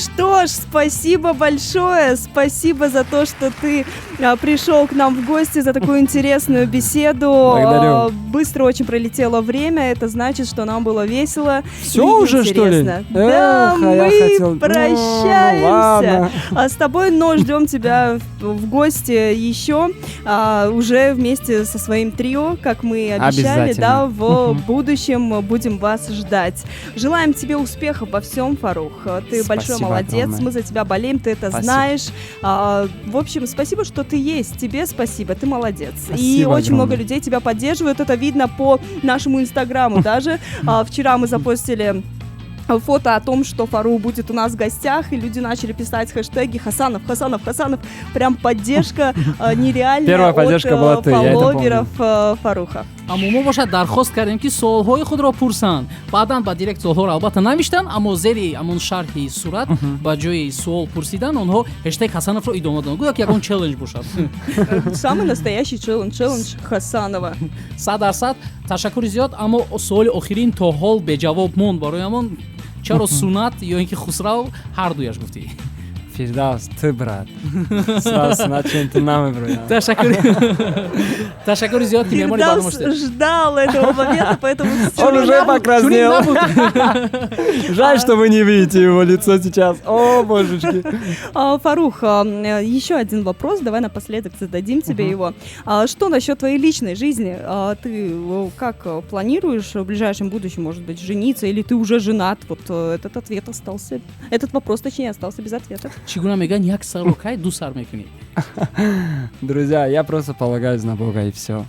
[SPEAKER 2] Что ж, спасибо большое, спасибо за то, что ты пришел к нам в гости, за такую интересную беседу.
[SPEAKER 4] Благодарю.
[SPEAKER 2] Быстро очень пролетело время, это значит, что нам было весело.
[SPEAKER 4] Все
[SPEAKER 2] и
[SPEAKER 4] уже, что ли?
[SPEAKER 2] интересно. Да,
[SPEAKER 4] Эх, а я
[SPEAKER 2] мы
[SPEAKER 4] хотел-
[SPEAKER 2] прощаемся.
[SPEAKER 4] ладно.
[SPEAKER 2] С тобой, но ждем тебя в гости еще, уже вместе со своим трио, как мы обещали, да, в будущем будем вас ждать. Желаем тебе успехов во всем, Фарух. Ты большой
[SPEAKER 4] Спасибо
[SPEAKER 2] молодец,
[SPEAKER 4] огромное.
[SPEAKER 2] мы за тебя болеем, ты это
[SPEAKER 4] Спасибо.
[SPEAKER 2] знаешь. В общем, спасибо, что ты есть, тебе спасибо, ты молодец. И
[SPEAKER 4] Спасибо
[SPEAKER 2] очень много
[SPEAKER 4] огромное.
[SPEAKER 2] людей тебя поддерживают, это видно по нашему инстаграму даже. Вчера мы запостили фото о том, что Фарух будет у нас в гостях, и люди начали писать хэштеги «Хасанов, Хасанов, Хасанов». Прям поддержка нереальная
[SPEAKER 4] Первая поддержка была
[SPEAKER 2] от
[SPEAKER 4] ты, я это
[SPEAKER 2] фолловеров Фаруха.
[SPEAKER 3] аммо мо бошад дархост кардем ки суолҳои худро пурсанд. Баъдан ба директ суолҳоро албатта навиштанд, аммо зери амон шарҳи сурат ба ҷои суол пурсидан онҳо ҳештег Ҳасановро идома доданд. Гӯё ки ягон челлендж бошад.
[SPEAKER 2] Самый настоящий челлендж Хасанова.
[SPEAKER 3] 100%. Ташаккури зиёд, аммо суоли охирин то ҳол беҷавоб монд бароямон. Чаро Сунат ё ин ки Хусрав ҳардуяш гуфтӣ?
[SPEAKER 4] Фирдаус, ты, брат. Сразу начнем ты нам играть.
[SPEAKER 3] Ташаккури зиёд ки меҳмони барнома
[SPEAKER 2] Фирдаус
[SPEAKER 3] шудед.
[SPEAKER 2] ждал этого момента, поэтому
[SPEAKER 4] Он уже покраснел. Жаль, что вы не видите его лицо сейчас. О, божечки.
[SPEAKER 2] Фарух, еще один вопрос, давай напоследок зададим тебе его. Что насчет твоей личной жизни? Ты как планируешь в ближайшем будущем, может быть, жениться, или ты уже женат? Вот этот вопрос, точнее, остался без ответа.
[SPEAKER 3] Чӣ гуна мегӯянд як сарро кай ду сар мекунӣ?
[SPEAKER 4] Друзья, я просто полагаюсь на Бога и все.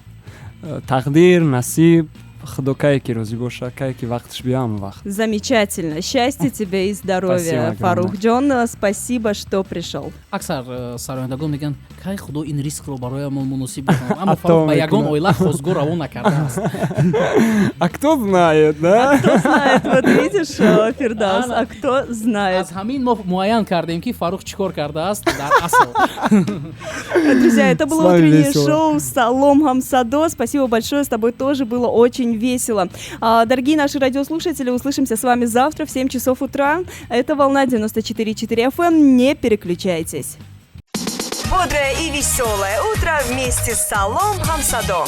[SPEAKER 4] Тақдир, насиб, Хдокайки розибошакайки вақтш биам вақт.
[SPEAKER 2] Замечательно. Счастья тебе и здоровья,
[SPEAKER 4] Спасибо
[SPEAKER 2] Фарух Джон. Спасибо, что пришел.
[SPEAKER 3] аксар сарояндагон мегӯянд кай худо ин рискро бароямон муносиб бикунад, аммо
[SPEAKER 4] Ато
[SPEAKER 3] Фарух ба ягон
[SPEAKER 4] мекунад.
[SPEAKER 3] оила хозгор равон накардааст.
[SPEAKER 4] А кто знает, да?
[SPEAKER 2] Кто знает, вот видишь, Фирдаус, а кто знает.
[SPEAKER 3] аз ҳамин мо муайян кардем ки Фарух чӣ кор кардааст дар асл.
[SPEAKER 2] Друзья, это
[SPEAKER 4] С
[SPEAKER 2] было
[SPEAKER 4] вами
[SPEAKER 2] утреннее
[SPEAKER 4] весело.
[SPEAKER 2] шоу Салом Хамсадо. Спасибо большое, с тобой тоже было очень весело. Дорогие наши радиослушатели, услышимся с вами завтра в 7 часов утра. Это «Волна 94,4 FM». Не переключайтесь.
[SPEAKER 1] Бодрое и веселое утро вместе с Салом Хамсадо.